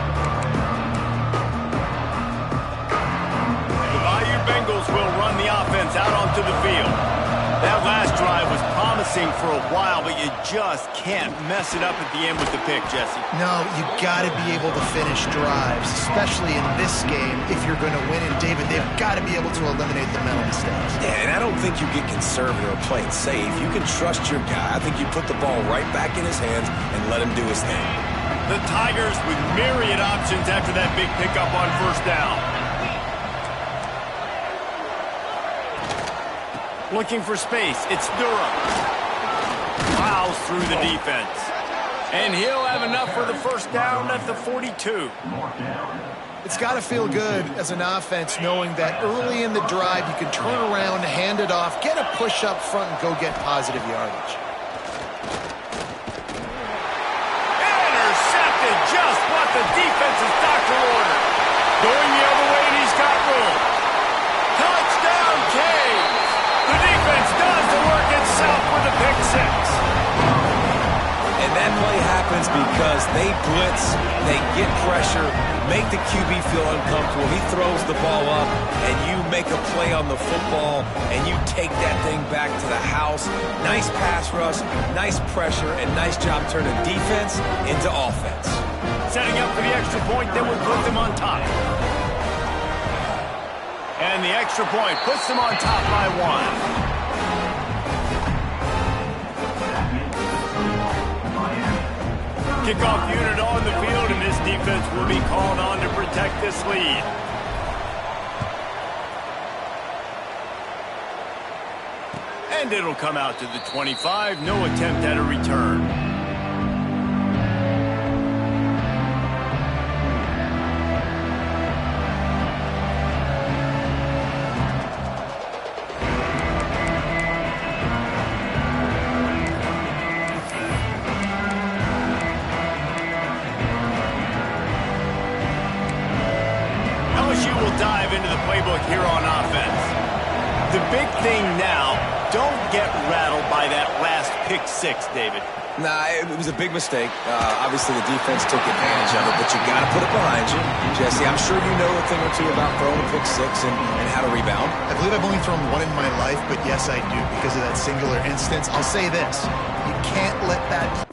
The Bayou Bengals will run the offense out onto the field. That last drive was promising for a while, but you just can't mess it up at the end with the pick, Jesse. No, you got to be able to finish drives, especially in this game if you're going to win. And David, they've got to be able to eliminate the mental mistakes. Yeah, and I don't think you get conservative or play it safe. You can trust your guy. I think you put the ball right back in his hands and let him do his thing. The Tigers with myriad options after that big pickup on first down. Looking for space. It's Durham. Plows through the defense. And he'll have enough for the first down at the 42. It's got to feel good as an offense knowing that early in the drive you can turn around, hand it off, get a push up front, and go get positive yardage. Intercepted, just what the defense's doctor ordered. Going the other way, and he's got room. Touchdown, Canes. The defense does the work itself with a pick six. And that play happens because they blitz, they get pressure, make the QB feel uncomfortable. He throws the ball up, and you make a play on the football, and you take that thing back to the house. Nice pass rush, nice pressure, and nice job turning defense into offense. Setting up for the extra point that would put them on top. And the extra point puts them on top by one. Kickoff unit on the field, and this defense will be called on to protect this lead. And it'll come out to the 25. No attempt at a return. LSU will dive into the playbook here on offense. The big thing now, don't get rattled by that last pick six, David. Nah, it was a big mistake. Obviously, the defense took advantage of it, but you got to put it behind you. Jesse, I'm sure you know a thing or two about throwing a pick six and how to rebound. I believe I've only thrown one in my life, but yes, I do because of that singular instance. I'll say this. You can't let that...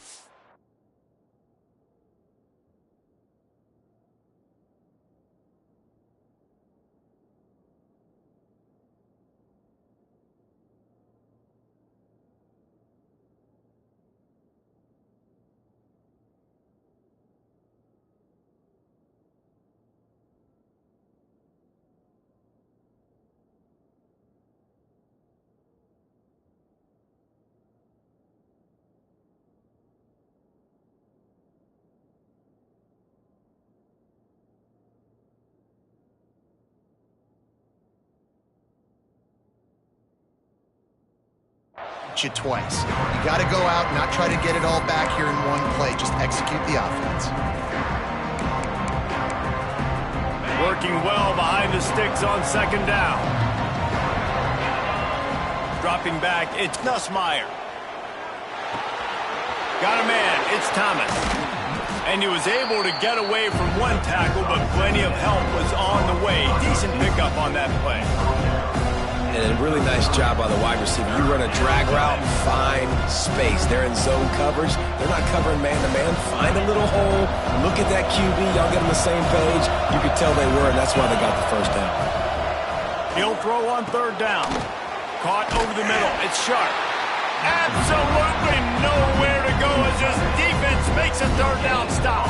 you twice. You got to go out, not try to get it all back here in one play. Just execute the offense. Working well behind the sticks on second down. Dropping back, it's Nussmeier. Got a man, it's Thomas. And he was able to get away from one tackle, but plenty of help was on the way. Decent pickup on that play. And a really nice job by the wide receiver. You run a drag route, find space. They're in zone coverage. They're not covering man-to-man. Find a little hole. Look at that QB. Y'all get on the same page. You could tell they were, and that's why they got the first down. He'll throw on third down. Caught over the middle. It's Sharp. Absolutely nowhere to go as this defense makes a third down stop.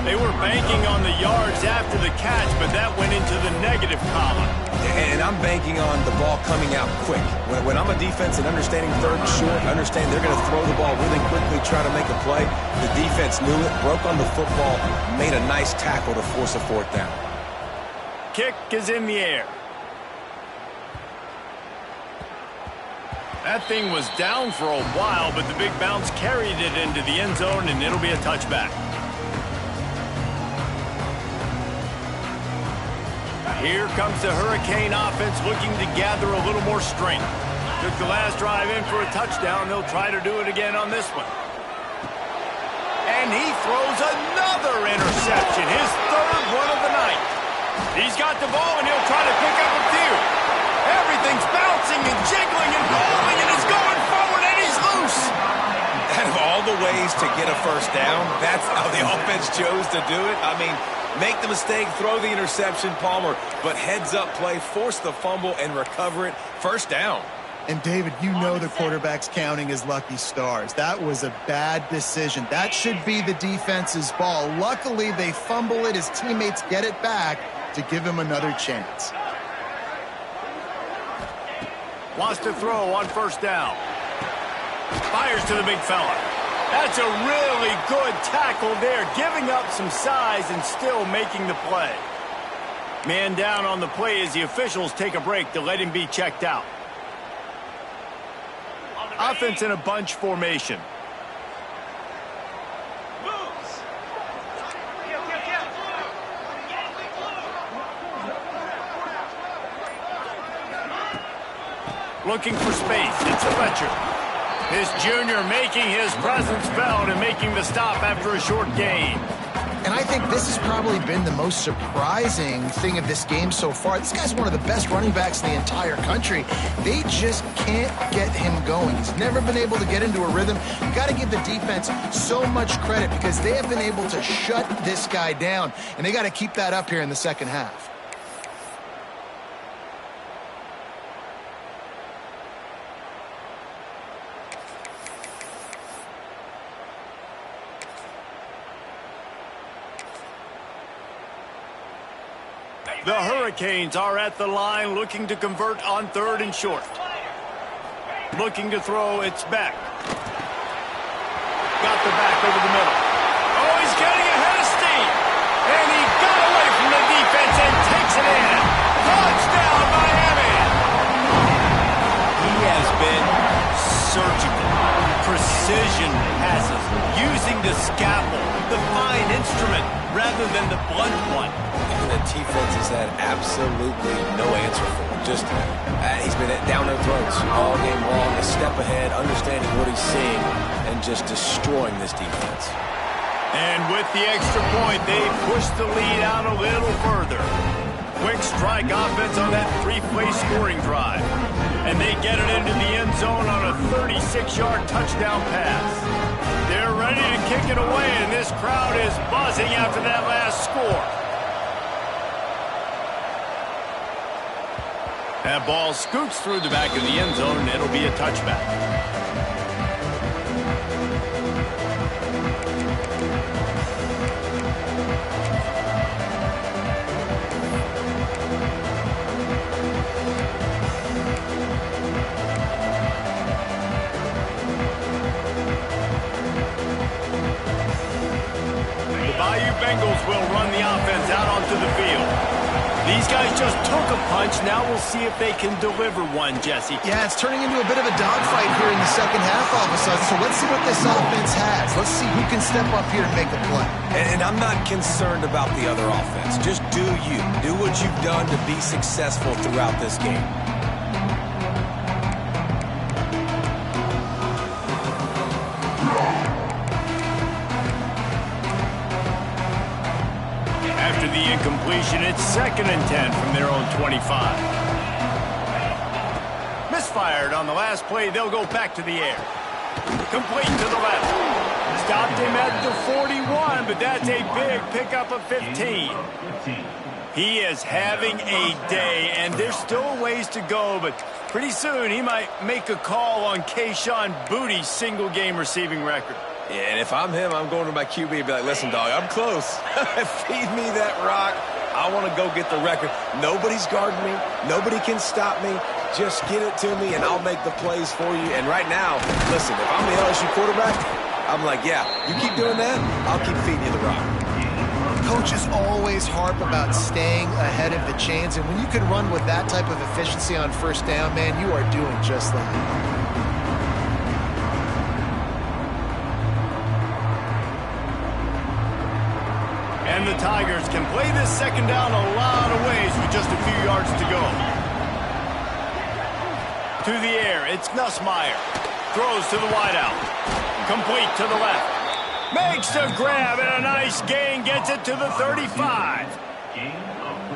They were banking on the yards after the catch, but that went into the negative column. And I'm banking on the ball coming out quick. When I'm a defense and understanding third and short, understand they're going to throw the ball really quickly, try to make a play. The defense knew it, broke on the football, made a nice tackle to force a fourth down. Kick is in the air. That thing was down for a while, but the big bounce carried it into the end zone, and it'll be a touchback. Here comes the Hurricane offense looking to gather a little more strength. Took the last drive in for a touchdown. They'll try to do it again on this one. And he throws another interception, his third one of the night. He's got the ball, and he'll try to pick up a few. Everything's bouncing and jiggling and rolling, and it's going forward, and he's loose. Out of all the ways to get a first down, that's how the offense chose to do it. I mean, make the mistake, throw the interception, Palmer, but heads-up play, force the fumble, and recover it. First down. And, David, you know the quarterback's counting his lucky stars. That was a bad decision. That should be the defense's ball. Luckily, they fumble it. His teammates get it back to give him another chance. Wants to throw on first down. Fires to the big fella. That's a really good tackle there, giving up some size and still making the play. Man down on the play as the officials take a break to let him be checked out. Offense in a bunch formation. Looking for space. It's Fletcher. This junior making his presence felt and making the stop after a short gain. And I think this has probably been the most surprising thing of this game so far. This guy's one of the best running backs in the entire country. They just can't get him going. He's never been able to get into a rhythm. You got to give the defense so much credit because they have been able to shut this guy down. And they got to keep that up here in the second half. The Hurricanes are at the line looking to convert on third and short. Looking to throw, it's back. Got the back over the middle. Oh, he's getting ahead of steam. And he got away from the defense and takes it in. Touchdown, Miami. He has been surgical. Precision passes. Using the scalpel, the fine instrument, rather than the blunt one. And the defense has had absolutely no answer for him. Just, he's been down their throats all game long, a step ahead, understanding what he's seeing, and just destroying this defense. And with the extra point, they push the lead out a little further. Quick strike offense on that three-play scoring drive. And they get it into the end zone on a 36-yard touchdown pass. They're ready to kick it away, and this crowd is buzzing after that last score. That ball scoots through the back of the end zone, and it'll be a touchback. The Bayou Bengals will run the offense out onto the field. These guys just took a punch. Now we'll see if they can deliver one, Jesse. Yeah, it's turning into a bit of a dogfight here in the second half all of a sudden. So let's see what this offense has. Let's see who can step up here and make a play. And I'm not concerned about the other offense. Just do you. Do what you've done to be successful throughout this game. After the incompletion, it's 2nd and 10 from their own 25. Misfired on the last play. They'll go back to the air. Complete to the left. Stopped him at the 41, but that's a big pickup of 15. He is having a day, and there's still ways to go, but pretty soon he might make a call on Kayshon Bouttie's single-game receiving record. Yeah, and if I'm him, I'm going to my QB and be like, listen, dog, I'm close. Feed me that rock. I want to go get the record. Nobody's guarding me. Nobody can stop me. Just get it to me, and I'll make the plays for you. And right now, listen, if I'm the LSU quarterback, I'm like, yeah, you keep doing that, I'll keep feeding you the rock. Coaches always harp about staying ahead of the chains, and when you can run with that type of efficiency on first down, man, you are doing just that. And the Tigers can play this second down a lot of ways with just a few yards to go. To the air, it's Nussmeier. Throws to the wideout. Complete to the left. Makes the grab and a nice gain. Gets it to the 35.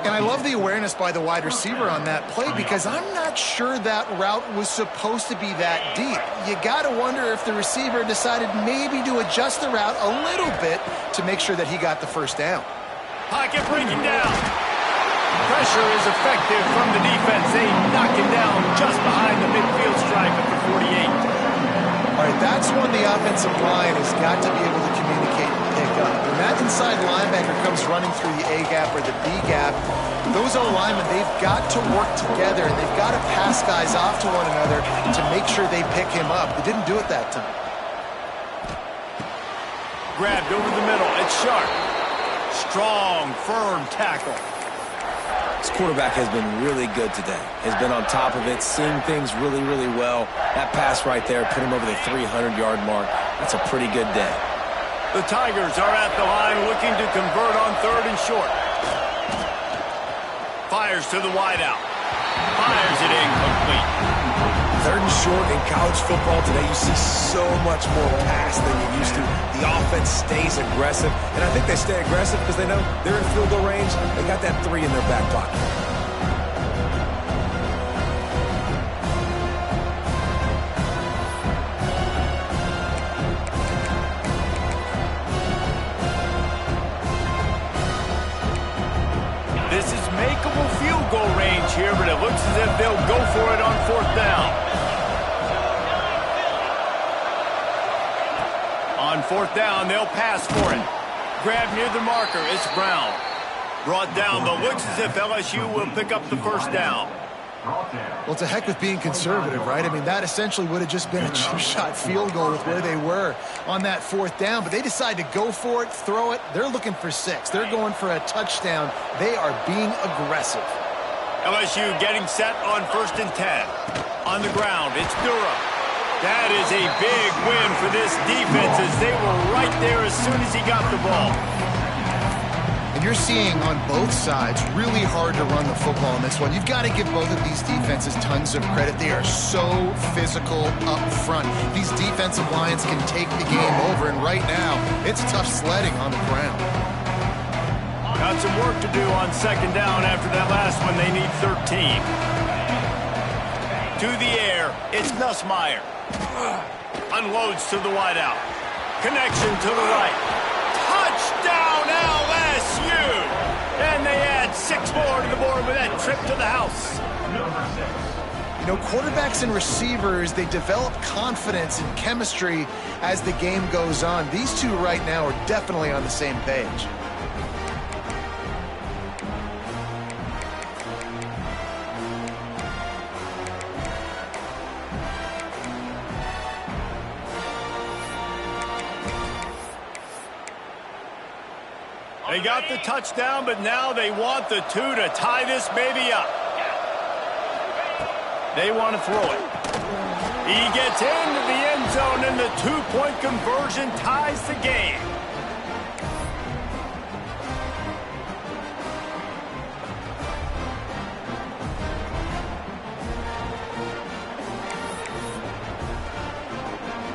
And I love the awareness by the wide receiver on that play because I'm not sure that route was supposed to be that deep. You got to wonder if the receiver decided maybe to adjust the route a little bit to make sure that he got the first down. Pocket breaking down. Pressure is effective from the defense. They knock him down just behind the midfield stripe at the 48. All right, that's when the offensive line has got to be able to communicate and pick up. When that inside linebacker comes running through the A gap or the B gap, those O-linemen, they've got to work together, and they've got to pass guys off to one another to make sure they pick him up. They didn't do it that time. Grabbed over the middle. It's Sharp. Strong, firm tackle. This quarterback has been really good today. Has been on top of it, seeing things really, really well. That pass right there put him over the 300-yard mark. That's a pretty good day. The Tigers are at the line looking to convert on 3rd and short. Fires to the wideout. Fires it incomplete. 3rd and short in college football today, you see so much more pass than you used to. The offense stays aggressive, and I think they stay aggressive because they know they're in field goal range. They got that 3 in their back pocket. This is makeable field goal range here, but it looks as if they'll go for it on 4th down. On 4th down, they'll pass for it. Grab near the marker, it's Brown. Brought down, but looks as if LSU will pick up the 1st down. Well, it's a heck with being conservative, right? I mean, that essentially would have just been a chip shot field goal with where they were on that 4th down, but they decide to go for it, throw it. They're looking for 6. They're going for a touchdown. They are being aggressive. LSU getting set on 1st and 10. On the ground, it's Durham. That is a big win for this defense as they were right there as soon as he got the ball. And you're seeing on both sides really hard to run the football in this one. You've got to give both of these defenses tons of credit. They are so physical up front. These defensive lines can take the game over, and right now, it's tough sledding on the ground. Got some work to do on 2nd down after that last one. They need 13. To the air, it's Nussmeier. Unloads to the wideout. Connection to the right. Touchdown LSU! And they add 6 more to the board with that trip to the house. You know, quarterbacks and receivers, they develop confidence and chemistry as the game goes on. These two right now are definitely on the same page. They got the touchdown, but now they want the 2 to tie this baby up. They want to throw it. He gets into the end zone, and the 2-point conversion ties the game.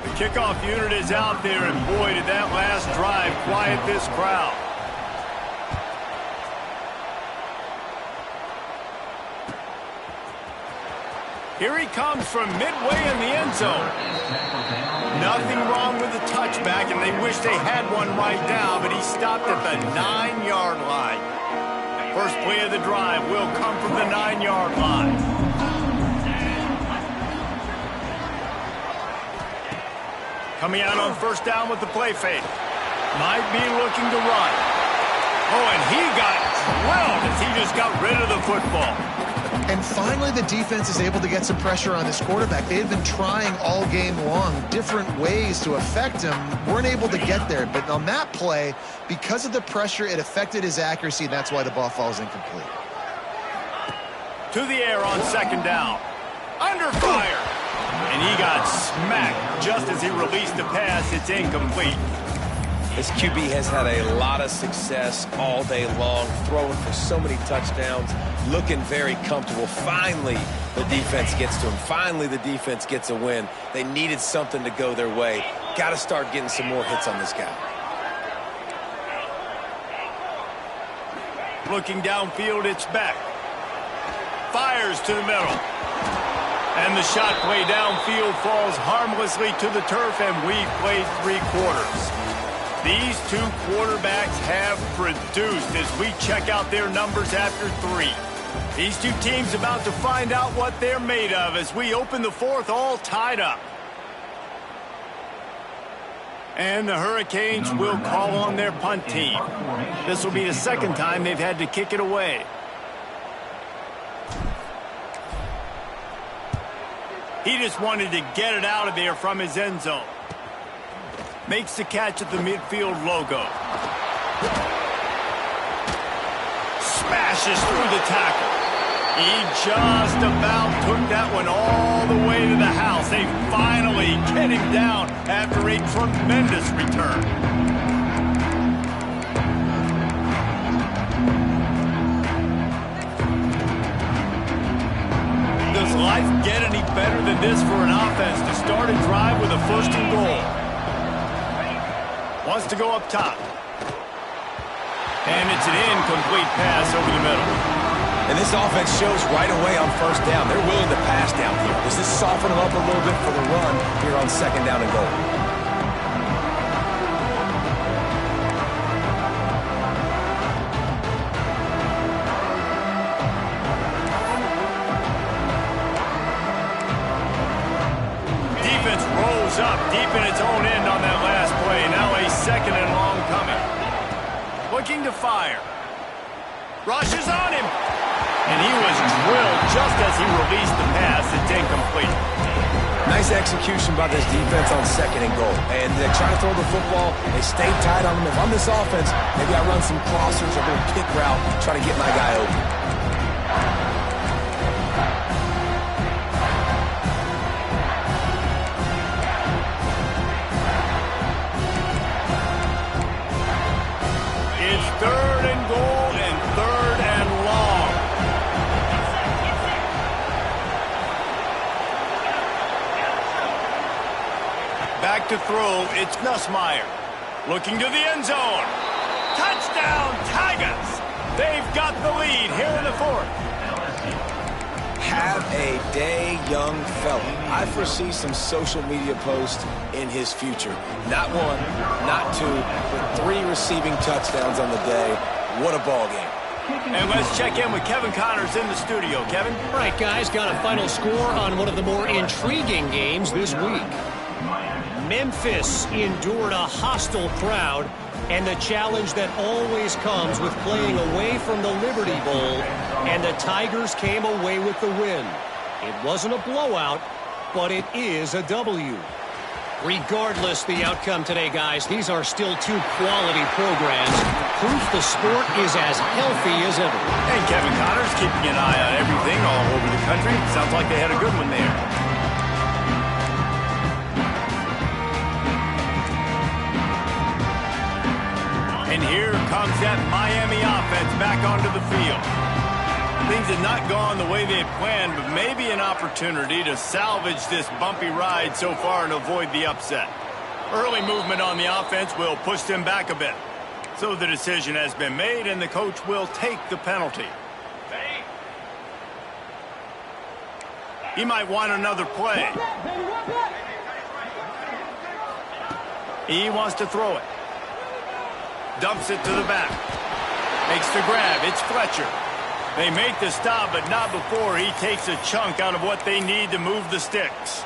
The kickoff unit is out there, and boy, did that last drive quiet this crowd. Here he comes from midway in the end zone. Nothing wrong with the touchback, and they wish they had one right now, but he stopped at the 9-yard line. First play of the drive will come from the 9-yard line. Coming out on first down with the play fake. Might be looking to run. Oh, and he got drilled as he just got rid of the football. And finally, the defense is able to get some pressure on this quarterback. They've been trying all game long different ways to affect him. Weren't able to get there. But on that play, because of the pressure, it affected his accuracy, and that's why the ball falls incomplete. To the air on second down. Under fire. And he got smacked just as he released the pass. It's incomplete. This QB has had a lot of success all day long, throwing for so many touchdowns, looking very comfortable. Finally, the defense gets to him. Finally, the defense gets a win. They needed something to go their way. Got to start getting some more hits on this guy. Looking downfield, it's back. Fires to the middle. And the shot play downfield falls harmlessly to the turf, and we've played 3 quarters. These 2 quarterbacks have produced as we check out their numbers after 3. These 2 teams about to find out what they're made of as we open the 4th all tied up. And the Hurricanes will call on their punt team. This will be the 2nd time they've had to kick it away. He just wanted to get it out of there from his end zone. Makes the catch at the midfield logo. Smashes through the tackle. He just about took that one all the way to the house. They finally get him down after a tremendous return. Does life get any better than this for an offense to start a drive with a 1st and goal? Wants to go up top. And it's an incomplete pass over the middle. And this offense shows right away on first down. They're willing to pass down here. Does this soften them up a little bit for the run here on 2nd down and goal? Defense rolls up deep in its own end on that last play. Now a 2nd and long coming. Looking to fire. Rushes on him. And he was drilled just as he released the pass. It's incomplete. Nice execution by this defense on 2nd and goal. And they're trying to throw the football. They stay tight on them. If I'm this offense, maybe I run some crossers, a little kick route, try to get my guy open. It's 3rd and goal and 3rd and long. Back to throw, it's Nussmeier. Looking to the end zone. Touchdown, Tigers! They've got the lead here in the 4th. Have a day, young fella. I foresee some social media posts in his future. Not 1, not 2, but 3 receiving touchdowns on the day. What a ball game. And let's check in with Kevin Connors in the studio. Kevin? All right, guys, got a final score on one of the more intriguing games this week. Memphis endured a hostile crowd and the challenge that always comes with playing away from the Liberty Bowl, and the Tigers came away with the win. It wasn't a blowout, but it is a W. Regardless the outcome today, guys, these are still 2 quality programs. Proof the sport is as healthy as ever. And Kevin Connors keeping an eye on everything all over the country. Sounds like they had a good one there. And here comes that Miami offense back onto the field. Things had not gone the way they had planned, but maybe an opportunity to salvage this bumpy ride so far and avoid the upset. Early movement on the offense will push them back a bit. So the decision has been made, and the coach will take the penalty. He might want another play. He wants to throw it. Dumps it to the back. Makes the grab. It's Fletcher. They make the stop, but not before he takes a chunk out of what they need to move the sticks.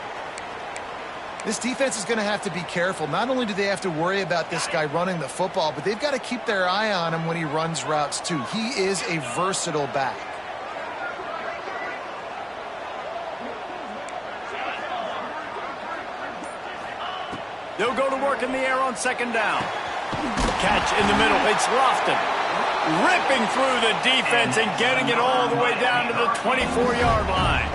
This defense is going to have to be careful. Not only do they have to worry about this guy running the football, but they've got to keep their eye on him when he runs routes too. He is a versatile back. They'll go to work in the air on second down. Catch in the middle. It's Lofton. Ripping through the defense and getting it all the way down to the 24-yard line.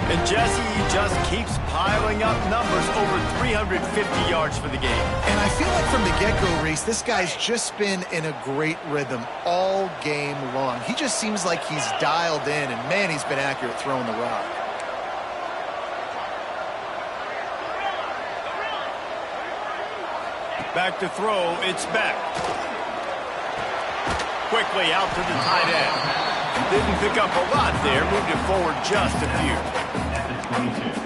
And Jesse, he just keeps piling up numbers, over 350 yards for the game. And I feel like from the get-go, Reese, this guy's just been in a great rhythm all game long. He just seems like he's dialed in, and man, he's been accurate throwing the rock. Back to throw, it's Beck. Quickly out to the tight end. Didn't pick up a lot there, moved it forward just a few.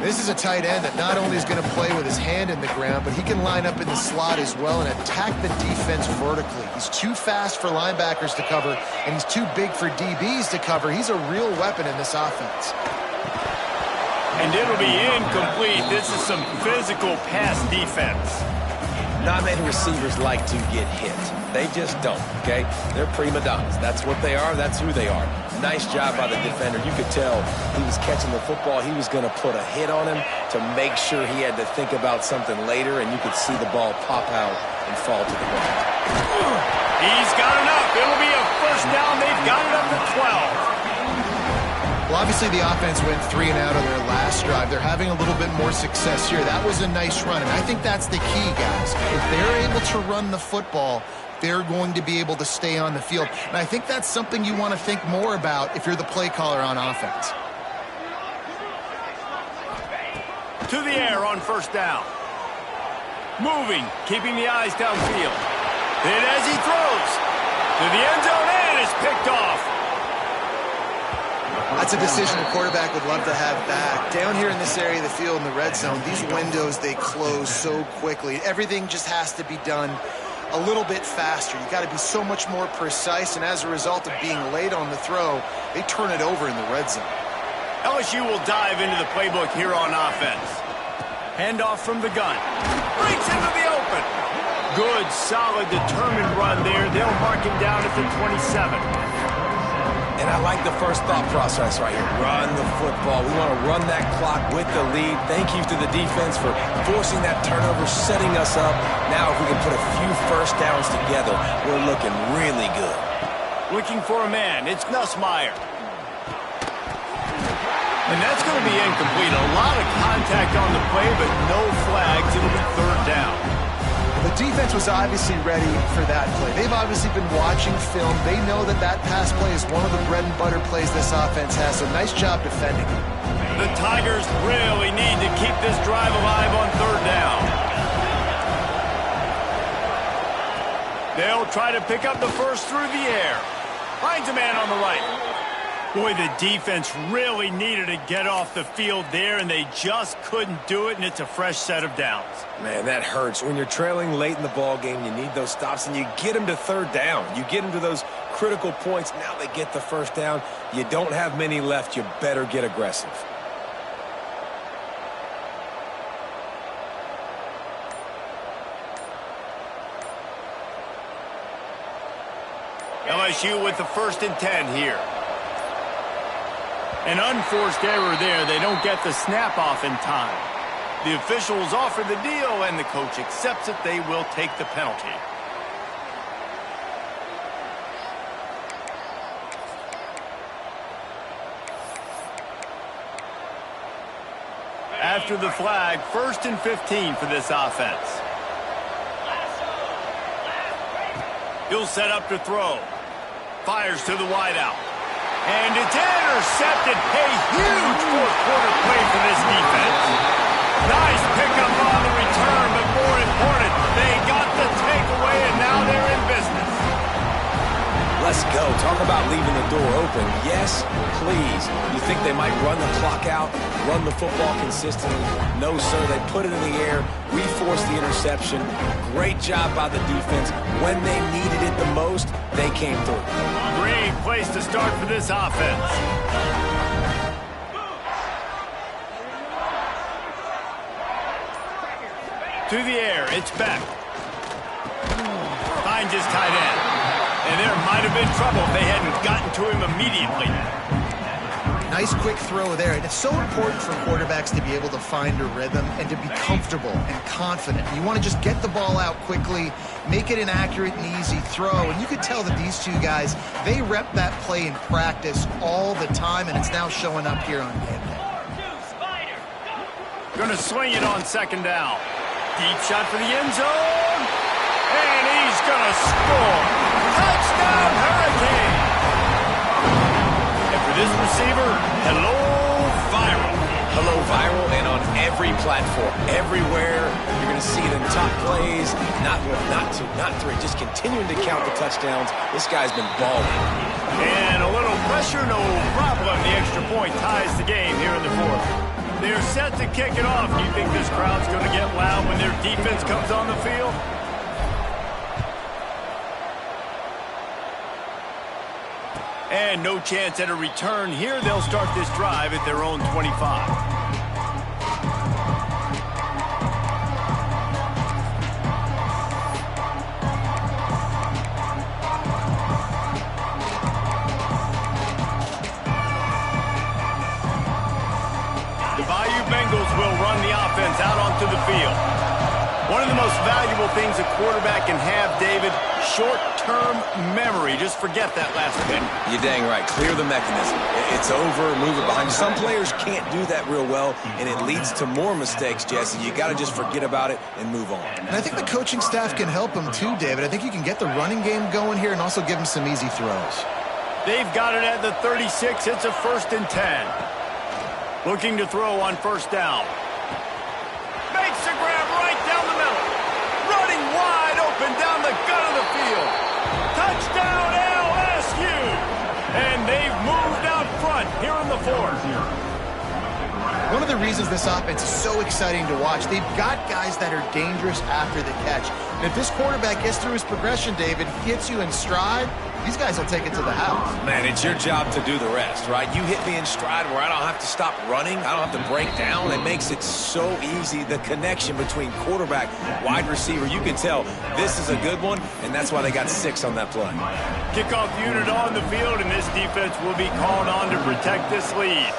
This is a tight end that not only is going to play with his hand in the ground, but he can line up in the slot as well and attack the defense vertically. He's too fast for linebackers to cover, and he's too big for DBs to cover. He's a real weapon in this offense. And it'll be incomplete. This is some physical pass defense. Not many receivers like to get hit. They just don't, okay? They're prima donnas. That's what they are. That's who they are. Nice job by the defender. You could tell he was catching the football. He was going to put a hit on him to make sure he had to think about something later, and you could see the ball pop out and fall to the ground. He's got enough. It'll be a first down. They've got it up to 12. Well, obviously the offense went 3 and out on their last drive. They're having a little bit more success here. That was a nice run, and I think that's the key, guys. If they're able to run the football, they're going to be able to stay on the field. And I think that's something you want to think more about if you're the play caller on offense. To the air on first down. Moving, keeping the eyes downfield. Hit as he throws. To the end zone, and it's picked off. That's a decision a quarterback would love to have back. Down here in this area of the field in the red zone, these windows, they close so quickly. Everything just has to be done a little bit faster. You got to be so much more precise, and as a result of being late on the throw, they turn it over in the red zone. LSU will dive into the playbook here on offense. Handoff from the gun. Breaks into the open. Good, solid, determined run there. They'll mark him down at the 27. And I like the first thought process right here. Run the football. We want to run that clock with the lead. Thank you to the defense for forcing that turnover, setting us up. Now if we can put a few first downs together, we're looking really good. Looking for a man. It's Nussmeier. And that's going to be incomplete. A lot of contact on the play, but no flags. It'll be third down. The defense was obviously ready for that play. They've obviously been watching film. They know that that pass play is one of the bread and butter plays this offense has, so nice job defending. The Tigers really need to keep this drive alive on third down. They'll try to pick up the first through the air. Finds a man on the right. Boy, the defense really needed to get off the field there, and they just couldn't do it, and it's a fresh set of downs. Man, that hurts. When you're trailing late in the ball game, you need those stops, and you get them to third down. You get them to those critical points. Now they get the first down. You don't have many left. You better get aggressive. LSU with the 1st and 10 here. An unforced error there. They don't get the snap off in time. The officials offer the deal, and the coach accepts it. They will take the penalty. After the flag, 1st and 15 for this offense. He'll set up to throw. Fires to the wideout. And it's intercepted. A huge fourth-quarter play for this defense. Nice pickup on the return, but more important, they got the takeaway, and now they're in business. Let's go. Talk about leaving the door open. Yes, please. You think they might run the clock out, run the football consistently? No, sir. They put it in the air. We forced the interception. Great job by the defense. When they needed it the most, they came through. Great place to start for this offense. through the air. It's back. Finds his tight end. And there might have been trouble if they hadn't gotten to him immediately. Nice quick throw there. And it's so important for quarterbacks to be able to find a rhythm and to be comfortable and confident. You want to just get the ball out quickly, make it an accurate and easy throw. And you could tell that these two guys, they rep that play in practice all the time, and it's now showing up here on game day. Going to swing it on second down. Deep shot for the end zone. And he's going to score. Touchdown, Hurricane. And for this receiver, hello, viral. Hello, viral, and on every platform, everywhere. You're going to see it in top plays. Not three, just continuing to count the touchdowns. This guy's been balling. And a little pressure, no problem. The extra point ties the game here in the fourth. They're set to kick it off. Do you think this crowd's going to get loud when their defense comes on the field? And no chance at a return here. They'll start this drive at their own 25. Will run the offense out onto the field. One of the most valuable things a quarterback can have, David, short-term memory. Just forget that last pick. You're dang right. Clear the mechanism. It's over, move it behind. Some players can't do that real well, and it leads to more mistakes, Jesse. You got to just forget about it and move on. And I think the coaching staff can help him too, David. I think you can get the running game going here and also give him some easy throws. They've got it at the 36. It's a 1st and 10. Looking to throw on first down. Makes the grab right down the middle. Running wide open down the gut of the field. Touchdown, LSU. And they've moved out front here in the fourth. One of the reasons this offense is so exciting to watch, they've got guys that are dangerous after the catch. And if this quarterback gets through his progression, David, hits you in stride, these guys will take it to the house. Man, it's your job to do the rest, right? You hit me in stride where I don't have to stop running. I don't have to break down. It makes it so easy. The connection between quarterback, wide receiver, you can tell this is a good one, and that's why they got 6 on that play. Kickoff unit on the field, and this defense will be called on to protect this lead.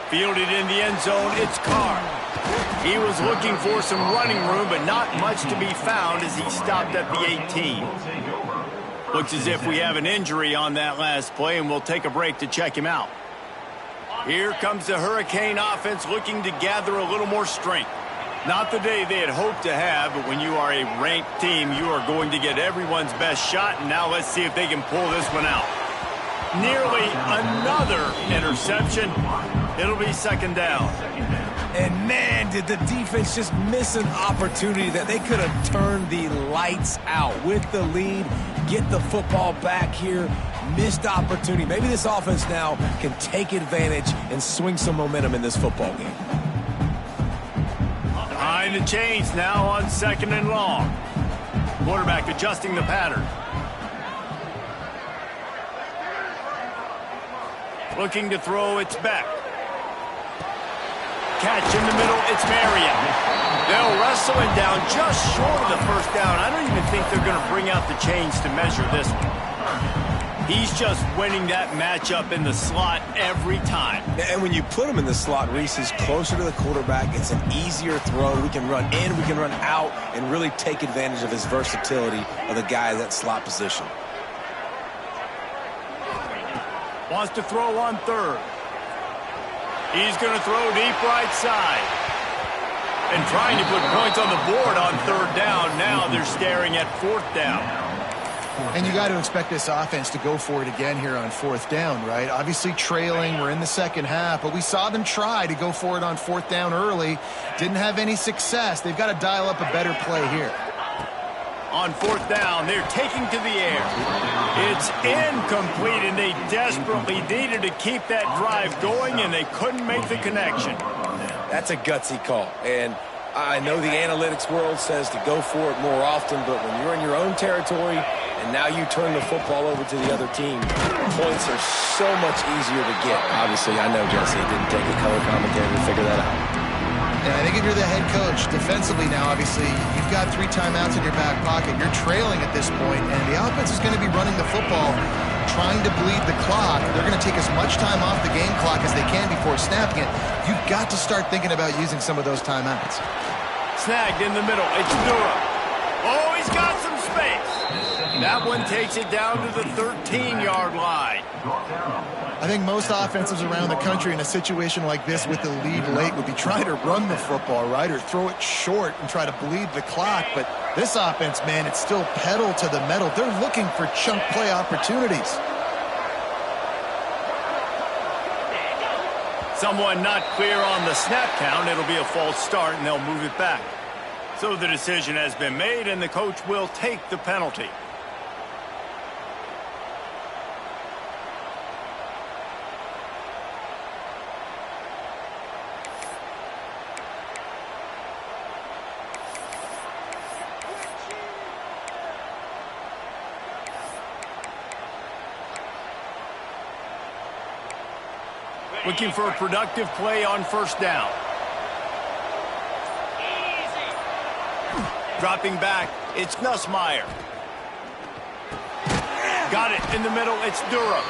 Fielded in the end zone, it's Carr. He was looking for some running room, but not much to be found as he stopped at the 18. Looks as if we have an injury on that last play, and we'll take a break to check him out. Here comes the Hurricane offense looking to gather a little more strength. Not the day they had hoped to have, but when you are a ranked team, you are going to get everyone's best shot, and now let's see if they can pull this one out. Nearly another interception. It'll be second down. And man, did the defense just miss an opportunity that they could have turned the lights out with the lead, get the football back here. Missed opportunity. Maybe this offense now can take advantage and swing some momentum in this football game. Behind the chains now on 2nd and long. Quarterback adjusting the pattern. Looking to throw, it's back. Catch in the middle, it's Marion. They'll wrestle it down just short of the first down. I don't even think they're going to bring out the chains to measure this one. He's just winning that matchup in the slot every time. And when you put him in the slot, Reese is closer to the quarterback. It's an easier throw. We can run in, we can run out, and really take advantage of his versatility of the guy at that slot position. Wants to throw on 3rd. He's going to throw deep right side. And trying to put points on the board on 3rd down. Now they're staring at 4th down. And you got to expect this offense to go for it again here on 4th down, right? Obviously trailing, we're in the second half, but we saw them try to go for it on 4th down early. Didn't have any success. They've got to dial up a better play here. On 4th down, they're taking to the air. It's incomplete, and they desperately needed to keep that drive going, and they couldn't make the connection. That's a gutsy call, and I know the analytics world says to go for it more often, but when you're in your own territory and now you turn the football over to the other team. Points are so much easier to get. Obviously, I know, Jesse, it didn't take a color commentator to figure that out. And I think if you're the head coach, defensively now, obviously, you've got 3 timeouts in your back pocket. You're trailing at this point, and the offense is going to be running the football, trying to bleed the clock. They're going to take as much time off the game clock as they can before snapping it. You've got to start thinking about using some of those timeouts. Snagged in the middle. It's Durham. Oh, he's got some space. That one takes it down to the 13-yard line. I think most offenses around the country in a situation like this with the lead late would be trying to run the football, right, or throw it short and try to bleed the clock. But this offense, man, it's still pedal to the metal. They're looking for chunk play opportunities. Someone not clear on the snap count. It'll be a false start, and they'll move it back. So the decision has been made, and the coach will take the penalty. Looking for a productive play on first down. Dropping back, it's Nussmeier. Got it in the middle, it's Durham.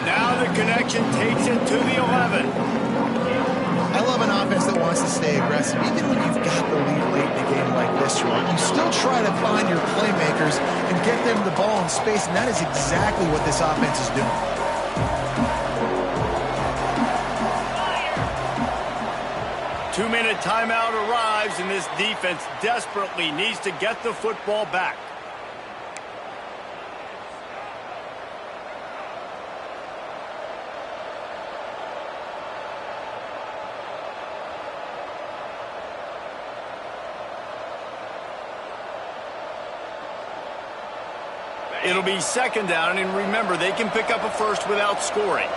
Now the connection takes it to the 11. I love an offense that wants to stay aggressive. Even when you've got the lead late in a game like this, Ron, you still try to find your playmakers and get them the ball in space, and that is exactly what this offense is doing. Two-minute timeout arrives, and this defense desperately needs to get the football back. It'll be second down, and remember, they can pick up a first without scoring.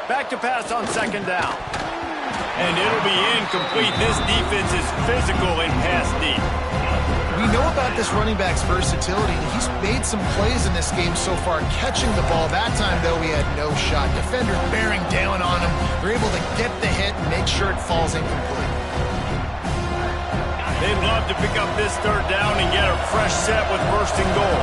Back to pass on second down. And it'll be incomplete. This defense is physical and pass deep. We know about this running back's versatility, and he's made some plays in this game so far, catching the ball. That time, though, he had no shot. Defender bearing down on him. They're able to get the hit and make sure it falls incomplete. They'd love to pick up this third down and get a fresh set with first and goal.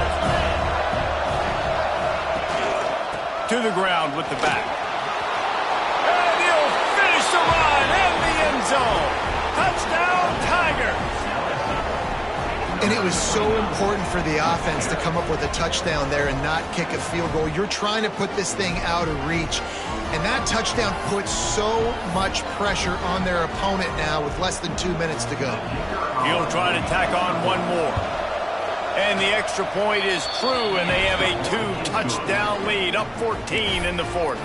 To the ground with the back. And he'll finish the run in the end zone. Touchdown, Tigers. And it was so important for the offense to come up with a touchdown there and not kick a field goal. You're trying to put this thing out of reach. And that touchdown puts so much pressure on their opponent now with less than 2 minutes to go. He'll try to tack on one more. And the extra point is true, and they have a 2-touchdown lead, up 14 in the fourth.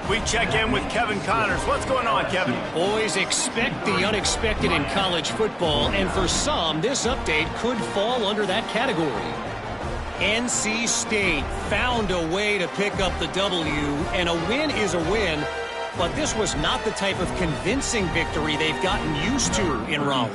We check in with Kevin Connors. What's going on, Kevin? Boys, expect the unexpected in college football, and for some, this update could fall under that category. NC State found a way to pick up the W, and a win is a win, but this was not the type of convincing victory they've gotten used to in Raleigh.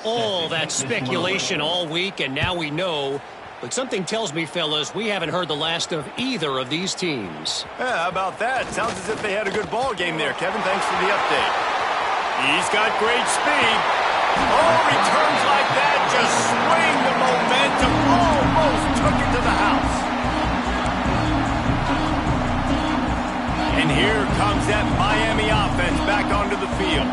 All that speculation all week, and now we know. But something tells me, fellas, we haven't heard the last of either of these teams. Yeah, how about that? Sounds as if they had a good ball game there, Kevin. Thanks for the update. He's got great speed. Oh, returns like that just swing the momentum. Almost took it to the house. And here comes that Miami offense back onto the field.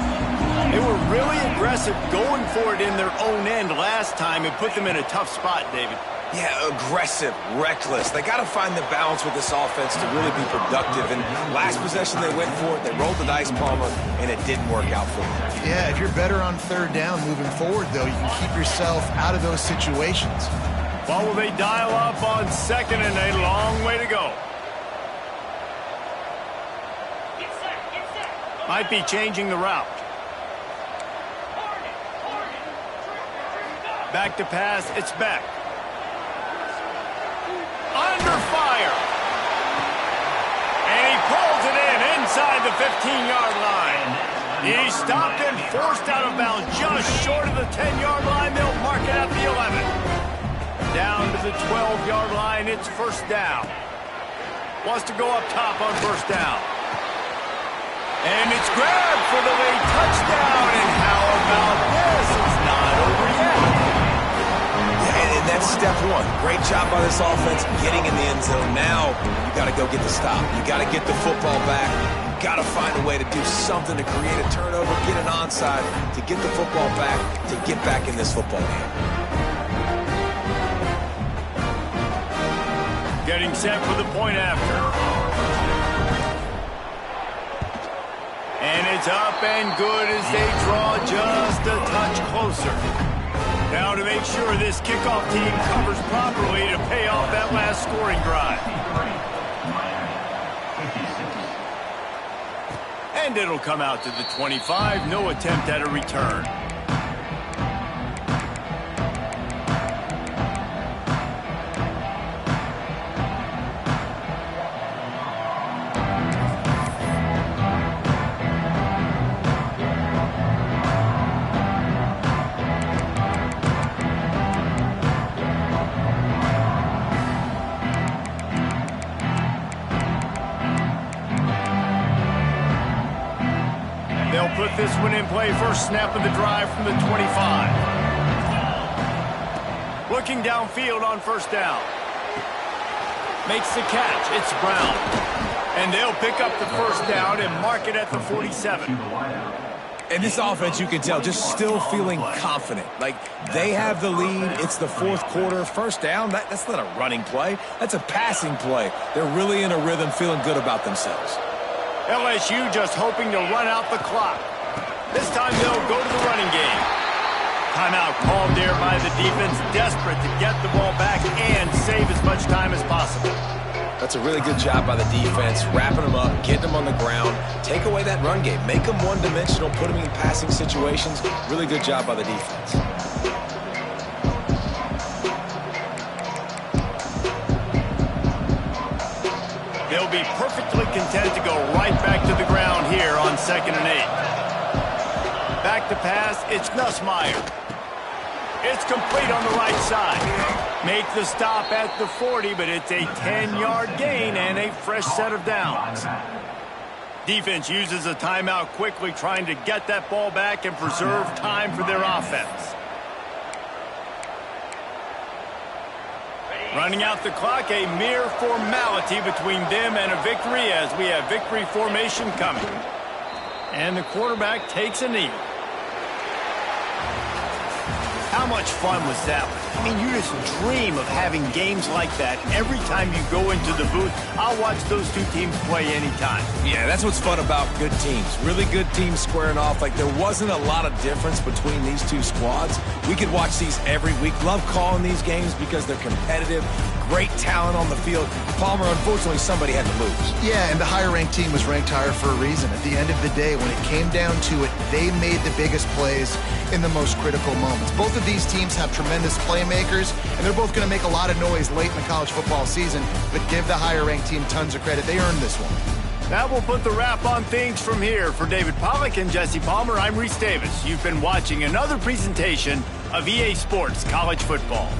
They were really aggressive going for it in their own end last time and put them in a tough spot, David. Yeah, aggressive, reckless. They got to find the balance with this offense to really be productive. And last possession they went for it, they rolled the dice, Palmer, and it didn't work out for them. Yeah, if you're better on third down moving forward, though, you can keep yourself out of those situations. Well, will they dial up on second and a long way to go? Might be changing the route. Back to pass, it's Beck. Under fire. And he pulls it in inside the 15-yard line. He stopped and forced out of bounds just short of the 10-yard line. They'll mark it at the 11. Down to the 12-yard line, it's first down. Wants to go up top on first down. And it's grabbed for the late touchdown. And how about this? It's not over yet. Yeah, and that's step one. Great job by this offense getting in the end zone. Now you got to go get the stop. You got to get the football back. You got to find a way to do something to create a turnover, get an onside, to get the football back, to get back in this football game. Getting set for the point after. And it's up and good as they draw just a touch closer. Now to make sure this kickoff team covers properly to pay off that last scoring drive. And it'll come out to the 25. No attempt at a return. They'll put this one in play. First snap of the drive from the 25. Looking downfield on first down. Makes the catch. It's Brown. And they'll pick up the first down and mark it at the 47. And this offense, you can tell, just still feeling confident. Like, they have the lead. It's the fourth quarter. First down, that's not a running play. That's a passing play. They're really in a rhythm, feeling good about themselves. LSU just hoping to run out the clock. This time they'll go to the running game. Timeout called there by the defense, desperate to get the ball back and save as much time as possible. That's a really good job by the defense, wrapping them up, getting them on the ground, take away that run game, make them one-dimensional, put them in passing situations. Really good job by the defense. They'll be perfectly content to go right back to the ground here on 2nd and 8. Back to pass, it's Nussmeier. It's complete on the right side. Make the stop at the 40, but it's a 10-yard gain and a fresh set of downs. Defense uses a timeout quickly, trying to get that ball back and preserve time for their offense. Running out the clock, a mere formality between them and a victory as we have victory formation coming. And the quarterback takes a knee. How much fun was that one? I mean, you just dream of having games like that every time you go into the booth. I'll watch those two teams play anytime. Yeah, that's what's fun about good teams. Really good teams squaring off. Like, there wasn't a lot of difference between these two squads. We could watch these every week. Love calling these games because they're competitive. Great talent on the field. Palmer, unfortunately, somebody had to lose. Yeah, and the higher-ranked team was ranked higher for a reason. At the end of the day, when it came down to it, they made the biggest plays in the most critical moments. Both of these teams have tremendous playmakers, and they're both going to make a lot of noise late in the college football season, but give the higher-ranked team tons of credit. They earned this one. That will put the wrap on things from here. For David Pollack and Jesse Palmer, I'm Reese Davis. You've been watching another presentation of EA Sports College Football.